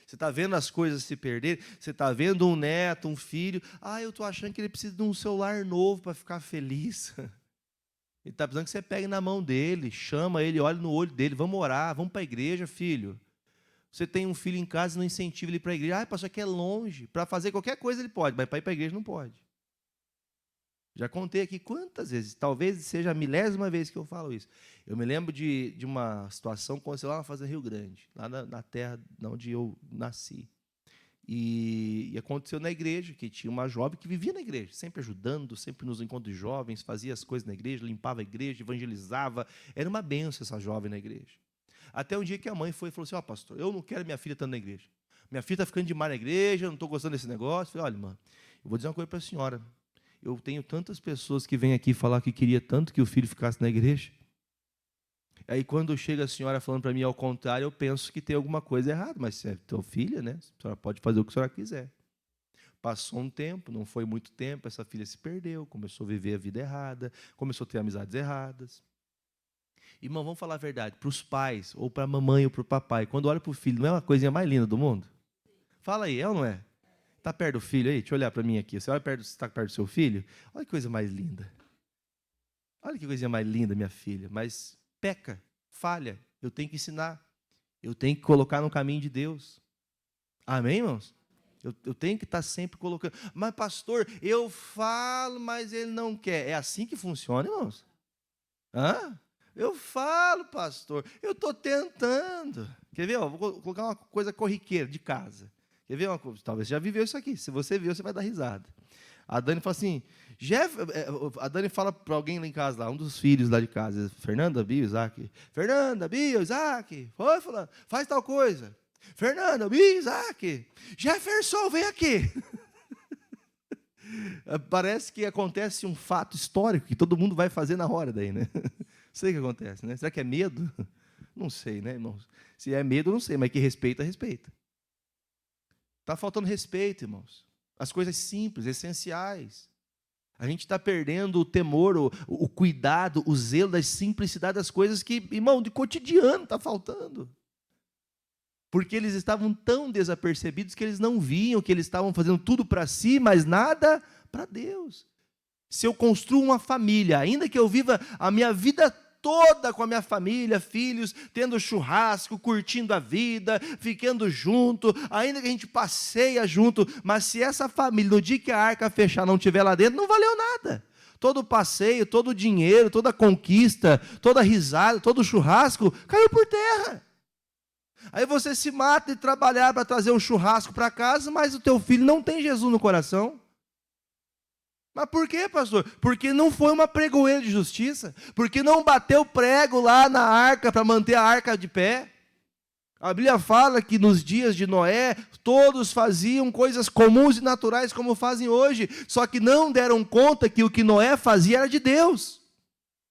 [SPEAKER 1] Você está vendo as coisas se perder, você está vendo um neto, um filho, eu estou achando que ele precisa de um celular novo para ficar feliz. Ele está precisando que você pegue na mão dele, chama ele, olhe no olho dele, vamos orar, vamos para a igreja, filho. Você tem um filho em casa e não incentiva ele para a igreja. Pastor, aqui é longe. Para fazer qualquer coisa ele pode, mas para ir para a igreja não pode. Já contei aqui quantas vezes, talvez seja a 1000ª vez que eu falo isso. Eu me lembro de uma situação que aconteceu lá na Fazenda Rio Grande, lá na terra onde eu nasci. E aconteceu na igreja, que tinha uma jovem que vivia na igreja, sempre ajudando, sempre nos encontros de jovens, fazia as coisas na igreja, limpava a igreja, evangelizava. Era uma bênção essa jovem na igreja. Até um dia que a mãe foi e falou assim, pastor, eu não quero minha filha estando na igreja. Minha filha está ficando demais na igreja, eu não estou gostando desse negócio. Eu falei, olha, irmã, eu vou dizer uma coisa para a senhora. Eu tenho tantas pessoas que vêm aqui falar que queria tanto que o filho ficasse na igreja. Aí quando chega a senhora falando para mim ao contrário, eu penso que tem alguma coisa errada. Mas se é tua filha, né? A senhora pode fazer o que a senhora quiser. Passou um tempo, não foi muito tempo, essa filha se perdeu, começou a viver a vida errada, começou a ter amizades erradas. Irmão, vamos falar a verdade, para os pais, ou para a mamãe, ou para o papai, quando olha para o filho, não é uma coisinha mais linda do mundo? Fala aí, é ou não é? Está perto do filho aí? Deixa eu olhar para mim aqui. Você está perto do seu filho? Olha que coisa mais linda. Olha que coisinha mais linda, minha filha. Mas peca, falha. Eu tenho que ensinar. Eu tenho que colocar no caminho de Deus. Amém, irmãos? Eu tenho que estar sempre colocando. Mas, pastor, eu falo, mas ele não quer. É assim que funciona, irmãos? Eu falo, pastor, eu estou tentando. Quer ver? Vou colocar uma coisa corriqueira de casa. Quer ver uma coisa? Talvez você já viveu isso aqui. Se você viu, você vai dar risada. A Dani fala assim, a Dani fala para alguém lá em casa, um dos filhos lá de casa, Fernanda, Bia, Isaac. Fernanda, Bia, Isaac, foi falando, faz tal coisa. Fernanda, Bia, Isaac, Jefferson, vem aqui. Parece que acontece um fato histórico que todo mundo vai fazer na hora daí, né? Sei o que acontece, né? Será que é medo? Não sei, né, irmãos? Se é medo, não sei, mas que respeita, respeita. Está faltando respeito, irmãos. As coisas simples, essenciais. A gente está perdendo o temor, o cuidado, o zelo da simplicidade das coisas que, irmão, de cotidiano está faltando. Porque eles estavam tão desapercebidos que eles não viam que eles estavam fazendo tudo para si, mas nada para Deus. Se eu construo uma família, ainda que eu viva a minha vida toda com a minha família, filhos, tendo churrasco, curtindo a vida, ficando junto, ainda que a gente passeia junto, mas se essa família, no dia que a arca fechar, não estiver lá dentro, não valeu nada. Todo o passeio, todo o dinheiro, toda a conquista, toda a risada, todo o churrasco, caiu por terra. Aí você se mata de trabalhar para trazer um churrasco para casa, mas o teu filho não tem Jesus no coração. Mas por quê, pastor? Porque não foi uma pregoeira de justiça, porque não bateu prego lá na arca para manter a arca de pé. A Bíblia fala que nos dias de Noé, todos faziam coisas comuns e naturais como fazem hoje, só que não deram conta que o que Noé fazia era de Deus.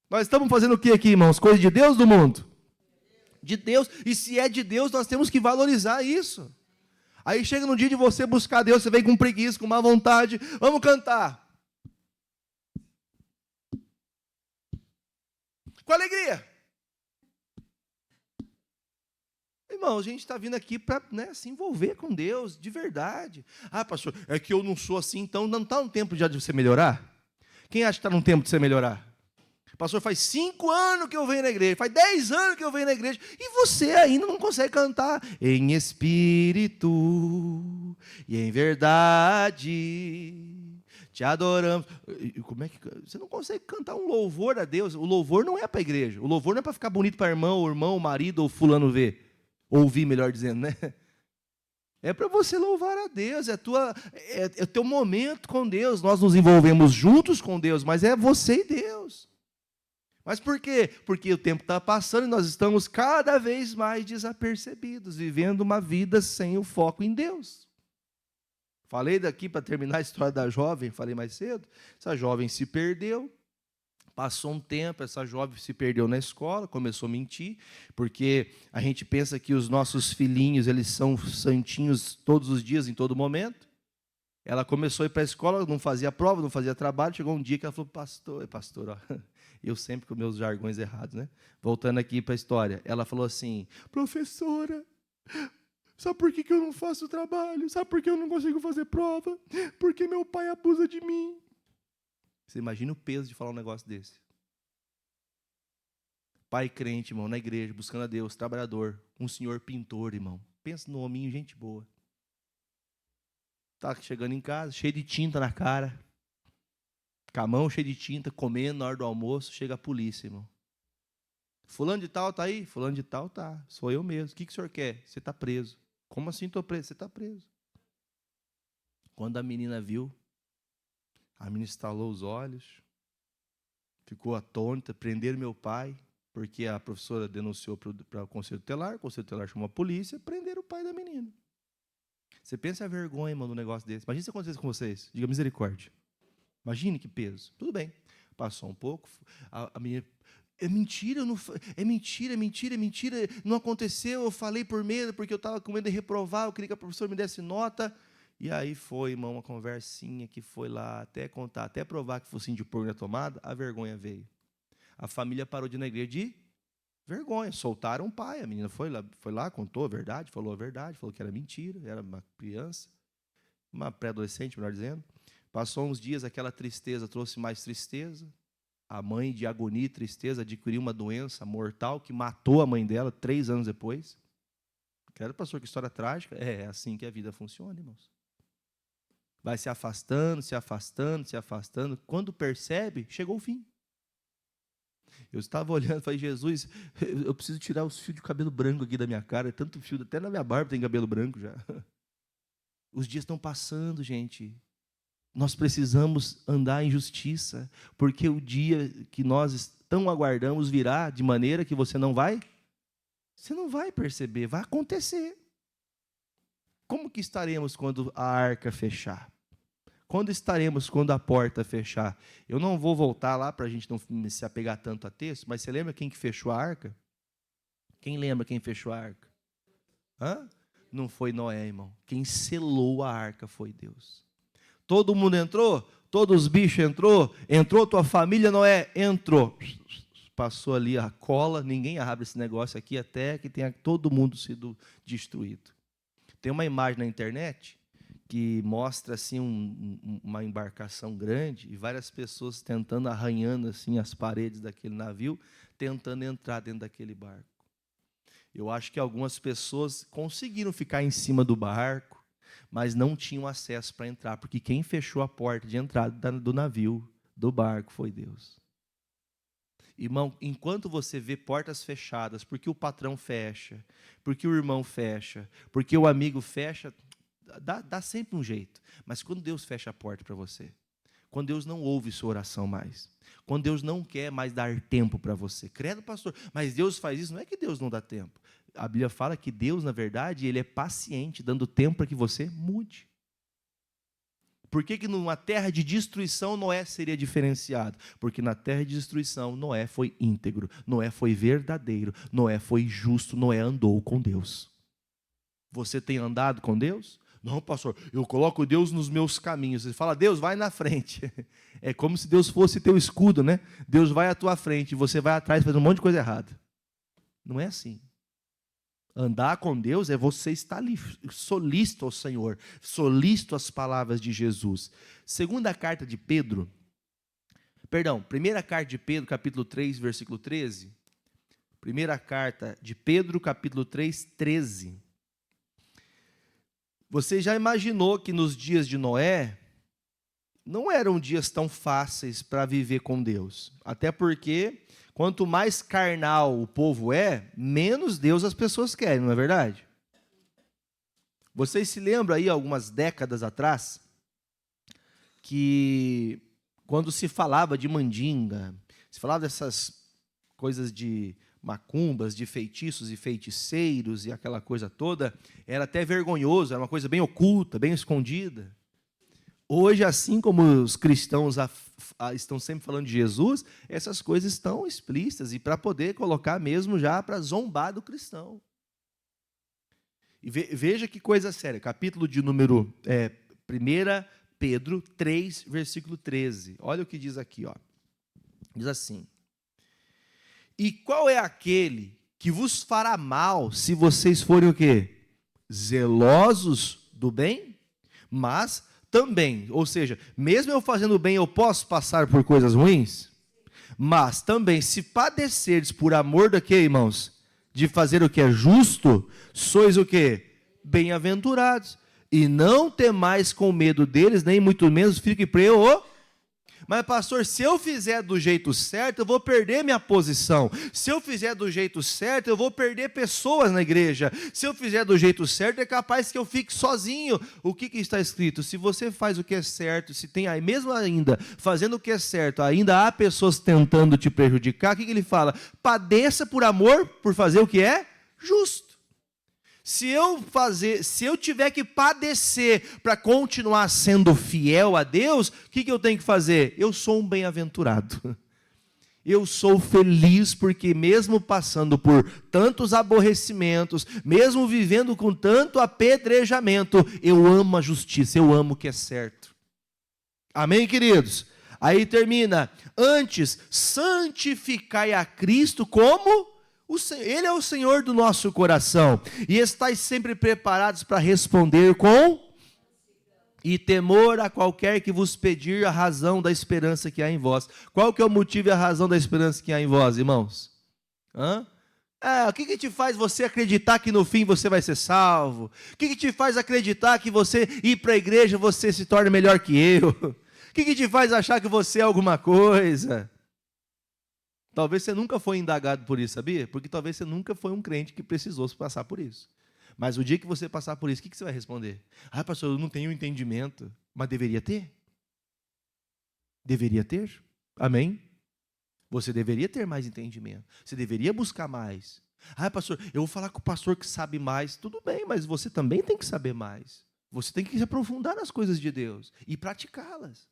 [SPEAKER 1] Nós estamos fazendo o que aqui, irmãos? Coisa de Deus do mundo? De Deus, e se é de Deus, nós temos que valorizar isso. Aí chega no dia de você buscar Deus, você vem com preguiça, com má vontade, vamos cantar. Com alegria. Irmão, a gente está vindo aqui para se envolver com Deus, de verdade. Ah, pastor, é que eu não sou assim, então não está no tempo já de você melhorar? Quem acha que está no tempo de você melhorar? Pastor, faz 5 anos que eu venho na igreja, faz 10 anos que eu venho na igreja, e você ainda não consegue cantar em espírito e em verdade, te adoramos. Como é que você não consegue cantar um louvor a Deus? O louvor não é para a igreja, o louvor não é para ficar bonito para o irmão, o marido ou fulano ver. Ouvir, melhor dizendo, né? É para você louvar a Deus, é o teu momento com Deus. Nós nos envolvemos juntos com Deus, mas é você e Deus. Mas por quê? Porque o tempo está passando e nós estamos cada vez mais desapercebidos, vivendo uma vida sem o foco em Deus. Falei daqui para terminar a história da jovem, falei mais cedo. Essa jovem se perdeu. Passou um tempo, essa jovem se perdeu na escola, começou a mentir, porque a gente pensa que os nossos filhinhos, eles são santinhos todos os dias, em todo momento. Ela começou a ir para a escola, não fazia prova, não fazia trabalho, chegou um dia que ela falou, pastor, ó, eu sempre com meus jargões errados, né? Voltando aqui para a história, ela falou assim, professora, sabe por que eu não faço trabalho? Sabe por que eu não consigo fazer prova? Porque meu pai abusa de mim. Você imagina o peso de falar um negócio desse. Pai crente, irmão, na igreja, buscando a Deus, trabalhador, um senhor pintor, irmão. Pensa no hominho, gente boa. Está chegando em casa, cheio de tinta na cara, com a mão cheia de tinta, comendo na hora do almoço, chega a polícia, irmão. Fulano de tal está aí? Fulano de tal está. Sou eu mesmo. O que o senhor quer? Você está preso. Como assim estou preso? Você está preso. Quando a menina viu, a menina estalou os olhos, ficou atônita, prenderam meu pai, porque a professora denunciou para o conselho tutelar chamou a polícia, prenderam o pai da menina. Você pensa a vergonha, mano, um negócio desse. Imagina se acontecesse com vocês. Diga misericórdia. Imagine que peso. Tudo bem. Passou um pouco, a menina... É mentira, é mentira, não aconteceu, eu falei por medo, porque eu estava com medo de reprovar, eu queria que a professora me desse nota. E aí foi, irmão, uma conversinha que foi lá, até contar, até provar que focinho de porco na tomada, a vergonha veio. A família parou de ir na igreja de vergonha, soltaram o pai, a menina foi lá, contou a verdade, falou que era mentira, era uma criança, uma pré-adolescente, melhor dizendo. Passou uns dias, aquela tristeza trouxe mais tristeza. A mãe, de agonia e tristeza, adquiriu uma doença mortal que matou a mãe dela 3 anos depois. Quero, pastor, que história trágica. É assim que a vida funciona, irmãos. Vai se afastando. Quando percebe, chegou o fim. Eu estava olhando e falei, Jesus, eu preciso tirar os fios de cabelo branco aqui da minha cara. É tanto fio, até na minha barba tem cabelo branco já. Os dias estão passando, gente. Nós precisamos andar em justiça, porque o dia que nós tão aguardamos virá de maneira que você não vai perceber, vai acontecer. Como que estaremos quando a arca fechar? Quando estaremos quando a porta fechar? Eu não vou voltar lá para a gente não se apegar tanto a texto, mas você lembra quem que fechou a arca? Quem lembra quem fechou a arca? Não foi Noé, irmão. Quem selou a arca foi Deus. Todo mundo entrou? Todos os bichos entrou tua família, Noé? Entrou. Passou ali a cola, ninguém abre esse negócio aqui até que tenha todo mundo sido destruído. Tem uma imagem na internet que mostra assim uma embarcação grande e várias pessoas tentando, arranhando assim as paredes daquele navio, tentando entrar dentro daquele barco. Eu acho que algumas pessoas conseguiram ficar em cima do barco, mas não tinham acesso para entrar, porque quem fechou a porta de entrada do navio, do barco, foi Deus. Irmão, enquanto você vê portas fechadas, porque o patrão fecha, porque o irmão fecha, porque o amigo fecha, dá sempre um jeito. Mas quando Deus fecha a porta para você, quando Deus não ouve sua oração mais, quando Deus não quer mais dar tempo para você, credo, pastor, mas Deus faz isso, não é que Deus não dá tempo. A Bíblia fala que Deus, na verdade, Ele é paciente, dando tempo para que você mude. Por que numa terra de destruição Noé seria diferenciado? Porque na terra de destruição Noé foi íntegro, Noé foi verdadeiro, Noé foi justo, Noé andou com Deus. Você tem andado com Deus? Não, pastor, eu coloco Deus nos meus caminhos. Você fala, Deus, vai na frente. É como se Deus fosse teu escudo, né? Deus vai à tua frente e você vai atrás fazendo um monte de coisa errada. Não é assim. Andar com Deus é você estar ali, solícito ao Senhor, solícito às palavras de Jesus. Primeira carta de Pedro, capítulo 3, versículo 13. Primeira carta de Pedro, capítulo 3, 13. Você já imaginou que nos dias de Noé, não eram dias tão fáceis para viver com Deus? Até porque, quanto mais carnal o povo é, menos Deus as pessoas querem, não é verdade? Vocês se lembram aí, algumas décadas atrás, que quando se falava de mandinga, se falava dessas coisas de macumbas, de feitiços e feiticeiros e aquela coisa toda, era até vergonhoso, era uma coisa bem oculta, bem escondida. Hoje, assim como os cristãos estão sempre falando de Jesus, essas coisas estão explícitas, e para poder colocar mesmo já para zombar do cristão. E veja que coisa séria, capítulo de número 1 Pedro 3, versículo 13. Olha o que diz aqui, ó. Diz assim: e qual é aquele que vos fará mal se vocês forem o quê? Zelosos do bem? Mas também, ou seja, mesmo eu fazendo bem, eu posso passar por coisas ruins? Mas também, se padecerdes por amor do quê, irmãos? De fazer o que é justo, sois o quê? Bem-aventurados. E não temais com medo deles, nem muito menos fique preocupado. Mas, pastor, se eu fizer do jeito certo, eu vou perder minha posição. Se eu fizer do jeito certo, eu vou perder pessoas na igreja. Se eu fizer do jeito certo, é capaz que eu fique sozinho. O que está escrito? Se você faz o que é certo, se tem aí, mesmo ainda fazendo o que é certo, ainda há pessoas tentando te prejudicar, o que ele fala? Padeça por amor, por fazer o que é justo. Se eu tiver que padecer para continuar sendo fiel a Deus, o que eu tenho que fazer? Eu sou um bem-aventurado. Eu sou feliz porque mesmo passando por tantos aborrecimentos, mesmo vivendo com tanto apedrejamento, eu amo a justiça, eu amo o que é certo. Amém, queridos? Aí termina: antes, santificai a Cristo como... Ele é o Senhor do nosso coração, e estáis sempre preparados para responder com e temor a qualquer que vos pedir a razão da esperança que há em vós. Qual que é o motivo e a razão da esperança que há em vós, irmãos? O que te faz você acreditar que no fim você vai ser salvo? O que te faz acreditar que você ir para a igreja você se torna melhor que eu? O que te faz achar que você é alguma coisa? Talvez você nunca foi indagado por isso, sabia? Porque talvez você nunca foi um crente que precisou passar por isso. Mas o dia que você passar por isso, o que você vai responder? Pastor, eu não tenho entendimento. Mas deveria ter. Deveria ter. Amém? Você deveria ter mais entendimento. Você deveria buscar mais. Pastor, eu vou falar com o pastor que sabe mais. Tudo bem, mas você também tem que saber mais. Você tem que se aprofundar nas coisas de Deus e praticá-las.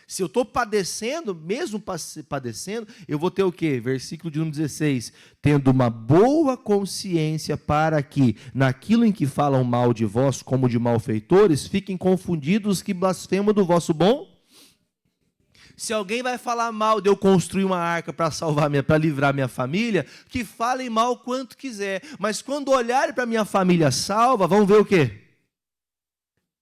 [SPEAKER 1] Se eu estou padecendo, mesmo padecendo, eu vou ter o quê? Versículo de número 16. Tendo uma boa consciência para que, naquilo em que falam mal de vós, como de malfeitores, fiquem confundidos que blasfemam do vosso bom. Se alguém vai falar mal de eu construir uma arca para livrar minha família, que falem mal quanto quiser. Mas quando olharem para minha família salva, vão ver o quê?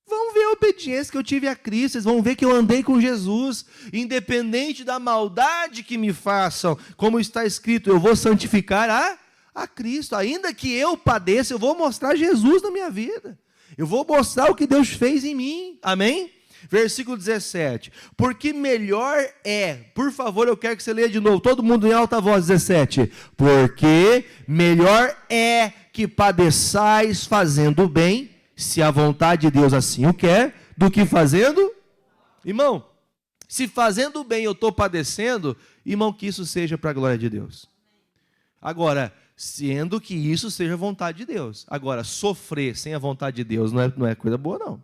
[SPEAKER 1] Vão ver a obediência que eu tive a Cristo, eles vão ver que eu andei com Jesus, independente da maldade que me façam, como está escrito, eu vou santificar a Cristo, ainda que eu padeça, eu vou mostrar Jesus na minha vida, eu vou mostrar o que Deus fez em mim, amém? Versículo 17, porque melhor é, por favor, eu quero que você leia de novo, todo mundo em alta voz, 17, porque melhor é que padeçais fazendo o bem, se a vontade de Deus assim o quer, do que fazendo? Irmão, se fazendo o bem eu estou padecendo, irmão, que isso seja para a glória de Deus. Agora, Sendo que isso seja a vontade de Deus. Agora, sofrer sem a vontade de Deus não é coisa boa, não.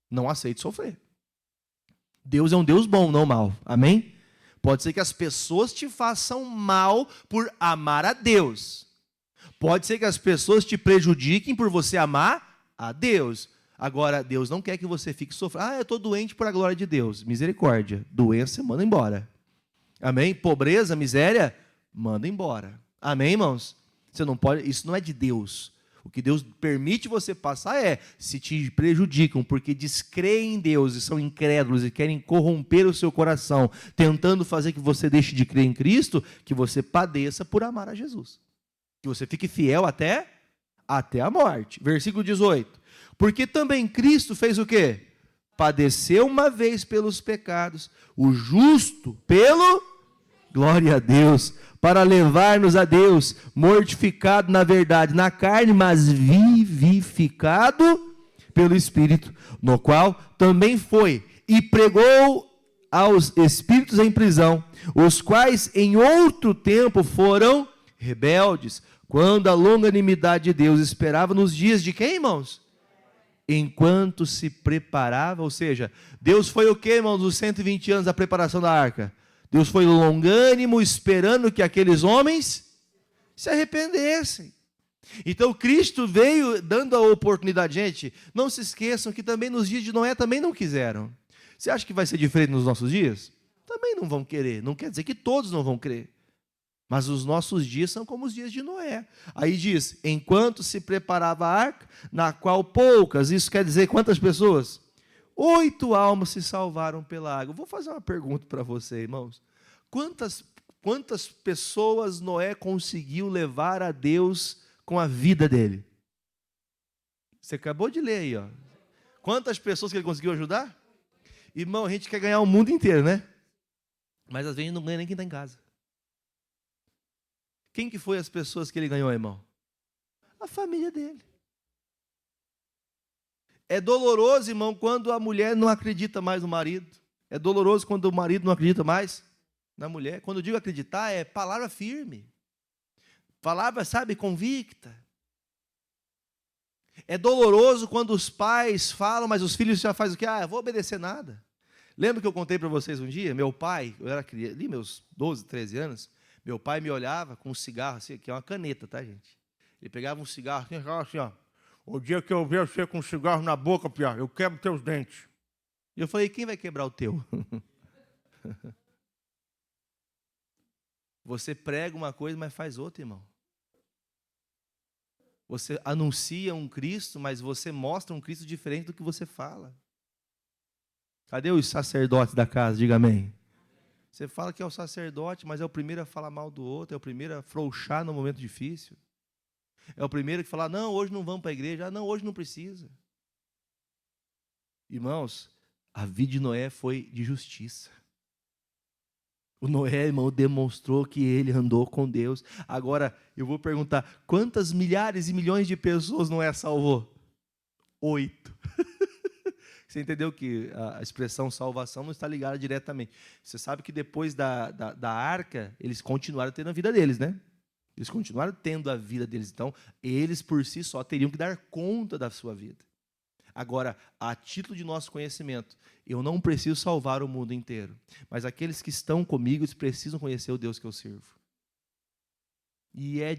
[SPEAKER 1] Não aceite sofrer. Deus é um Deus bom, não mal. Amém? Pode ser que as pessoas te façam mal por amar a Deus. Pode ser que as pessoas te prejudiquem por você amar a Deus. Agora, Deus não quer que você fique sofrendo. Eu estou doente por a glória de Deus. Misericórdia. Doença, manda embora. Amém? Pobreza, miséria, manda embora. Amém, irmãos? Você não pode, isso não é de Deus. O que Deus permite você passar se te prejudicam, porque descreem em Deus e são incrédulos e querem corromper o seu coração, tentando fazer que você deixe de crer em Cristo, que você padeça por amar a Jesus. Que você fique fiel até a morte. Versículo 18. Porque também Cristo fez o quê? Padeceu uma vez pelos pecados, o justo pelo... Glória a Deus, para levar-nos a Deus, mortificado na verdade, na carne, mas vivificado pelo Espírito, no qual também foi e pregou aos espíritos em prisão, os quais em outro tempo foram rebeldes, quando a longanimidade de Deus esperava nos dias de quem, irmãos? Enquanto se preparava, ou seja, Deus foi o que, irmãos, nos 120 anos da preparação da arca? Deus foi longânimo, esperando que aqueles homens se arrependessem. Então, Cristo veio dando a oportunidade. Gente, não se esqueçam que também nos dias de Noé também não quiseram. Você acha que vai ser diferente nos nossos dias? Também não vão querer. Não quer dizer que todos não vão crer. Mas os nossos dias são como os dias de Noé. Aí diz, enquanto se preparava a arca, na qual poucas, isso quer dizer quantas pessoas? 8 almas se salvaram pela água. Vou fazer uma pergunta para você, irmãos. Quantas pessoas Noé conseguiu levar a Deus com a vida dele? Você acabou de ler aí, ó. Quantas pessoas que ele conseguiu ajudar? Irmão, a gente quer ganhar o mundo inteiro, né? Mas às vezes não ganha nem quem está em casa. Quem que foi as pessoas que ele ganhou, irmão? A família dele. É doloroso, irmão, quando a mulher não acredita mais no marido. É doloroso quando o marido não acredita mais na mulher. Quando eu digo acreditar, é palavra firme. Palavra, sabe, convicta. É doloroso quando os pais falam, mas os filhos já fazem o quê? Eu vou obedecer nada. Lembra que eu contei para vocês um dia? Meu pai, eu era criança, ali meus 12, 13 anos, meu pai me olhava com um cigarro, assim, que é uma caneta, tá, gente? Ele pegava um cigarro assim, ó. O dia que eu ver você com um cigarro na boca, piá, eu quebro teus dentes. E eu falei, quem vai quebrar o teu? Você prega uma coisa, mas faz outra, irmão. Você anuncia um Cristo, mas você mostra um Cristo diferente do que você fala. Cadê os sacerdotes da casa? Diga amém. Você fala que é o sacerdote, mas é o primeiro a falar mal do outro, é o primeiro a afrouxar no momento difícil. É o primeiro que fala, não, hoje não vamos para a igreja. Não, hoje não precisa. Irmãos, a vida de Noé foi de justiça. O Noé, irmão, demonstrou que ele andou com Deus. Agora, eu vou perguntar, quantas milhares e milhões de pessoas Noé salvou? 8. Você entendeu que a expressão salvação não está ligada diretamente. Você sabe que depois da arca, eles continuaram tendo a vida deles, né? Eles continuaram tendo a vida deles. Então, eles por si só teriam que dar conta da sua vida. Agora, a título de nosso conhecimento, eu não preciso salvar o mundo inteiro. Mas aqueles que estão comigo, eles precisam conhecer o Deus que eu sirvo. E é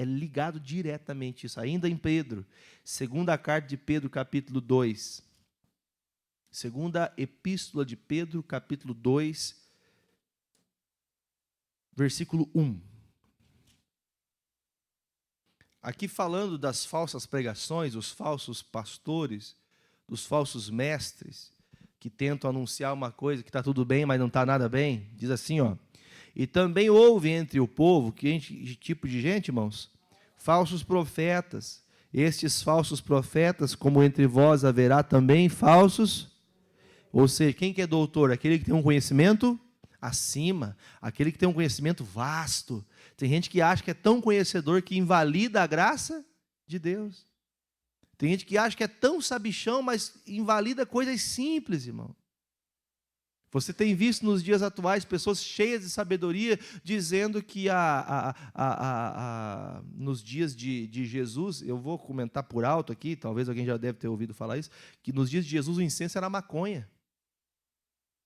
[SPEAKER 1] ligado diretamente isso. Ainda em Pedro, segunda carta de Pedro, capítulo 2. Segunda epístola de Pedro, capítulo 2, versículo 1. Aqui falando das falsas pregações, os falsos pastores, dos falsos mestres, que tentam anunciar uma coisa que está tudo bem, mas não está nada bem. Diz assim, ó. E também houve entre o povo, que tipo de gente, irmãos? Falsos profetas. Estes falsos profetas, como entre vós haverá também falsos. Ou seja, quem que é doutor? Aquele que tem um conhecimento acima, aquele que tem um conhecimento vasto. Tem gente que acha que é tão conhecedor que invalida a graça de Deus. Tem gente que acha que é tão sabichão, mas invalida coisas simples, irmão. Você tem visto nos dias atuais pessoas cheias de sabedoria dizendo que nos dias de Jesus, eu vou comentar por alto aqui, talvez alguém já deve ter ouvido falar isso, que nos dias de Jesus o incenso era maconha.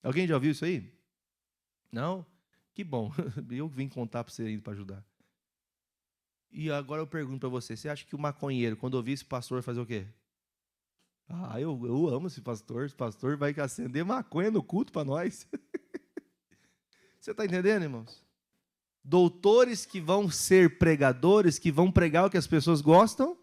[SPEAKER 1] Alguém já ouviu isso aí? Não? Que bom, eu vim contar para você ainda para ajudar. E agora eu pergunto para você, você acha que o maconheiro, quando ouvir esse pastor, vai fazer o quê? Ah, eu amo esse pastor vai acender maconha no culto para nós. Você está entendendo, irmãos? Doutores que vão ser pregadores, que vão pregar o que as pessoas gostam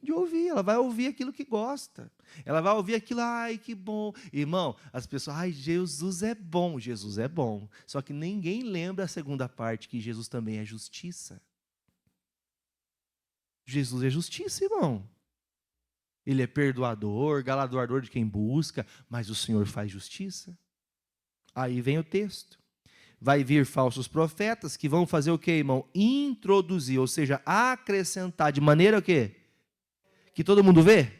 [SPEAKER 1] de ouvir. Ela vai ouvir aquilo que gosta. Ela vai ouvir aquilo, ai, que bom. Irmão, as pessoas, ai, Jesus é bom. Jesus é bom. Só que ninguém lembra a segunda parte, que Jesus também é justiça. Jesus é justiça, irmão. Ele é perdoador, galardoador de quem busca, mas o Senhor faz justiça. Aí vem o texto. Vai vir falsos profetas que vão fazer o quê, irmão? Introduzir, ou seja, acrescentar de maneira o quê? Que todo mundo vê?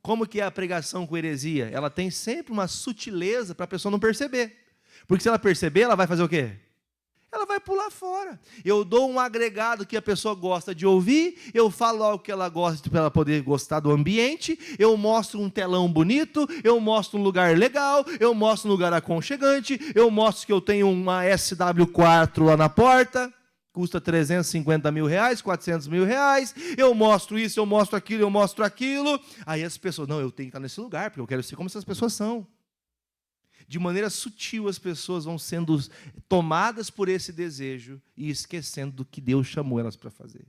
[SPEAKER 1] Como que é a pregação com heresia? Ela tem sempre uma sutileza para a pessoa não perceber. Porque se ela perceber, ela vai fazer o quê? Ela vai pular fora. Eu dou um agregado que a pessoa gosta de ouvir, eu falo algo que ela gosta para ela poder gostar do ambiente, eu mostro um telão bonito, eu mostro um lugar legal, eu mostro um lugar aconchegante, eu mostro que eu tenho uma SW4 lá na porta, custa 350 mil reais, 400 mil reais, eu mostro isso, eu mostro aquilo, eu mostro aquilo. Aí as pessoas, não, eu tenho que estar nesse lugar, porque eu quero ser como essas pessoas são. De maneira sutil, as pessoas vão sendo tomadas por esse desejo e esquecendo do que Deus chamou elas para fazer.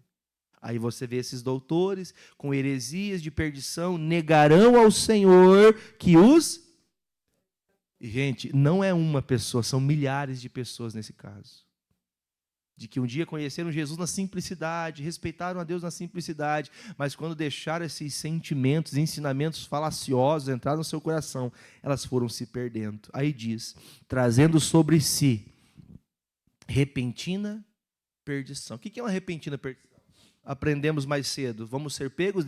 [SPEAKER 1] Aí você vê esses doutores com heresias de perdição, negarão ao Senhor que os... Gente, não é uma pessoa, são milhares de pessoas nesse caso. De que um dia conheceram Jesus na simplicidade, respeitaram a Deus na simplicidade, mas quando deixaram esses sentimentos, ensinamentos falaciosos entrar no seu coração, elas foram se perdendo. Aí diz, trazendo sobre si repentina perdição. O que é uma repentina perdição? Aprendemos mais cedo, vamos ser pegos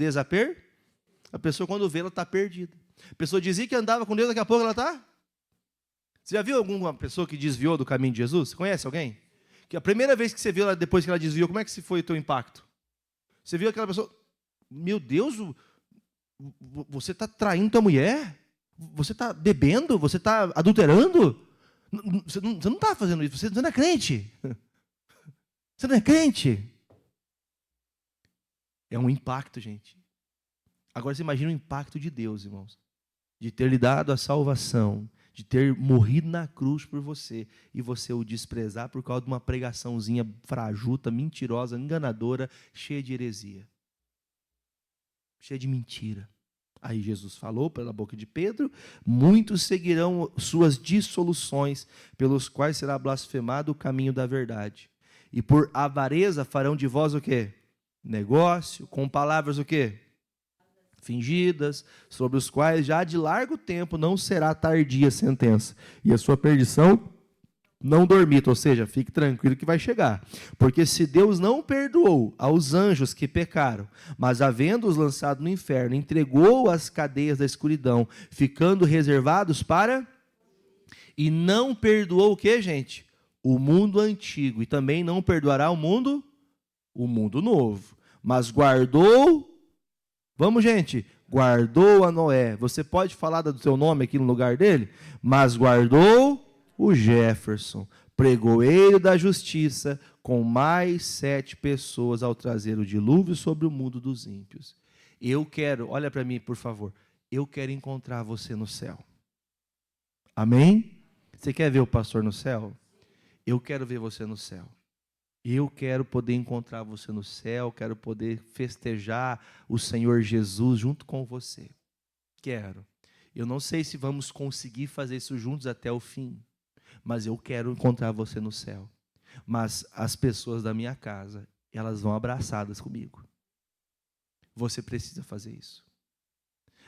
[SPEAKER 1] A pessoa quando vê, ela está perdida. A pessoa dizia que andava com Deus, daqui a pouco ela está... Você já viu alguma pessoa que desviou do caminho de Jesus? Você conhece alguém? Que a primeira vez que você viu ela, depois que ela desviou, como é que foi o teu impacto? Você viu aquela pessoa, meu Deus, você está traindo tua mulher? Você está bebendo? Você está adulterando? Você não está fazendo isso, você não é crente. Você não é crente. É um impacto, gente. Agora você imagina o impacto de Deus, irmãos. De ter lhe dado a salvação, de ter morrido na cruz por você, e você o desprezar por causa de uma pregaçãozinha frajuta, mentirosa, enganadora, cheia de heresia. Cheia de mentira. Aí Jesus falou pela boca de Pedro, muitos seguirão suas dissoluções, pelos quais será blasfemado o caminho da verdade. E por avareza farão de vós o quê? Negócio, com palavras o quê? Fingidas, sobre os quais já de largo tempo não será tardia a sentença, e a sua perdição não dormita, ou seja, fique tranquilo que vai chegar. Porque se Deus não perdoou aos anjos que pecaram, mas havendo-os lançado no inferno, entregou as cadeias da escuridão, ficando reservados para... E não perdoou o que, gente? O mundo antigo, e também não perdoará o mundo novo, mas guardou... Vamos, gente, guardou a Noé. Você pode falar do seu nome aqui no lugar dele? Mas guardou o Jefferson, pregoeiro da justiça, com mais 7 pessoas ao trazer o dilúvio sobre o mundo dos ímpios. Eu quero, olha para mim, por favor, eu quero encontrar você no céu. Amém? Você quer ver o pastor no céu? Eu quero ver você no céu. Eu quero poder encontrar você no céu, quero poder festejar o Senhor Jesus junto com você. Quero. Eu não sei se vamos conseguir fazer isso juntos até o fim, mas eu quero encontrar você no céu. Mas as pessoas da minha casa, elas vão abraçadas comigo. Você precisa fazer isso.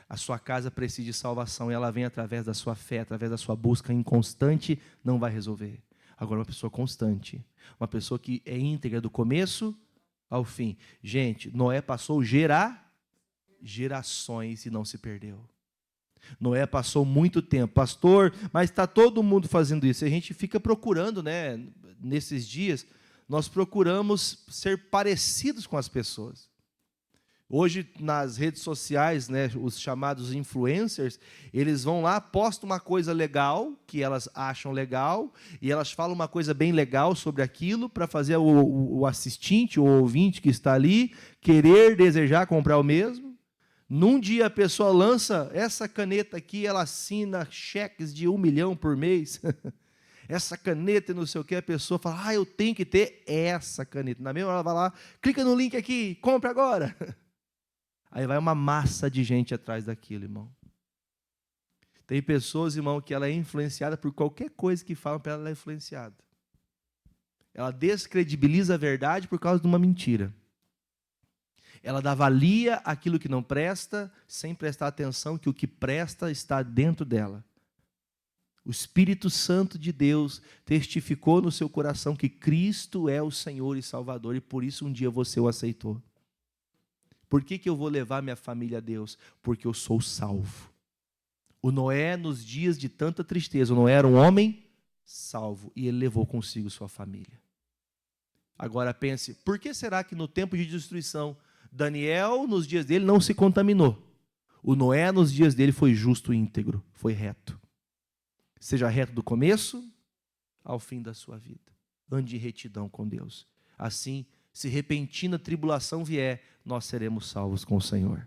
[SPEAKER 1] A sua casa precisa de salvação e ela vem através da sua fé, através da sua busca inconstante, não vai resolver. Agora, uma pessoa constante, uma pessoa que é íntegra do começo ao fim. Gente, Noé passou gerações e não se perdeu. Noé passou muito tempo, pastor, mas está todo mundo fazendo isso. A gente fica procurando, né? Nesses dias, nós procuramos ser parecidos com as pessoas. Hoje, nas redes sociais, né, os chamados influencers, eles vão lá, postam uma coisa legal, que elas acham legal, e elas falam uma coisa bem legal sobre aquilo, para fazer o assistente, o ouvinte que está ali, querer, desejar comprar o mesmo. Num dia a pessoa lança essa caneta aqui, ela assina cheques de 1 milhão por mês. Essa caneta e não sei o que, a pessoa fala, eu tenho que ter essa caneta. Na mesma hora ela vai lá, clica no link aqui, compra agora. Aí vai uma massa de gente atrás daquilo, irmão. Tem pessoas, irmão, que ela é influenciada por qualquer coisa que falam para ela, ela é influenciada. Ela descredibiliza a verdade por causa de uma mentira. Ela avalia aquilo que não presta, sem prestar atenção que o que presta está dentro dela. O Espírito Santo de Deus testificou no seu coração que Cristo é o Senhor e Salvador, e por isso um dia você o aceitou. Por que eu vou levar minha família a Deus? Porque eu sou salvo. O Noé, nos dias de tanta tristeza, o Noé era um homem salvo, e ele levou consigo sua família. Agora pense, por que será que no tempo de destruição, Daniel, nos dias dele, não se contaminou? O Noé, nos dias dele, foi justo e íntegro, foi reto. Seja reto do começo ao fim da sua vida. Ande em retidão com Deus. Assim, se repentina tribulação vier, nós seremos salvos com o Senhor.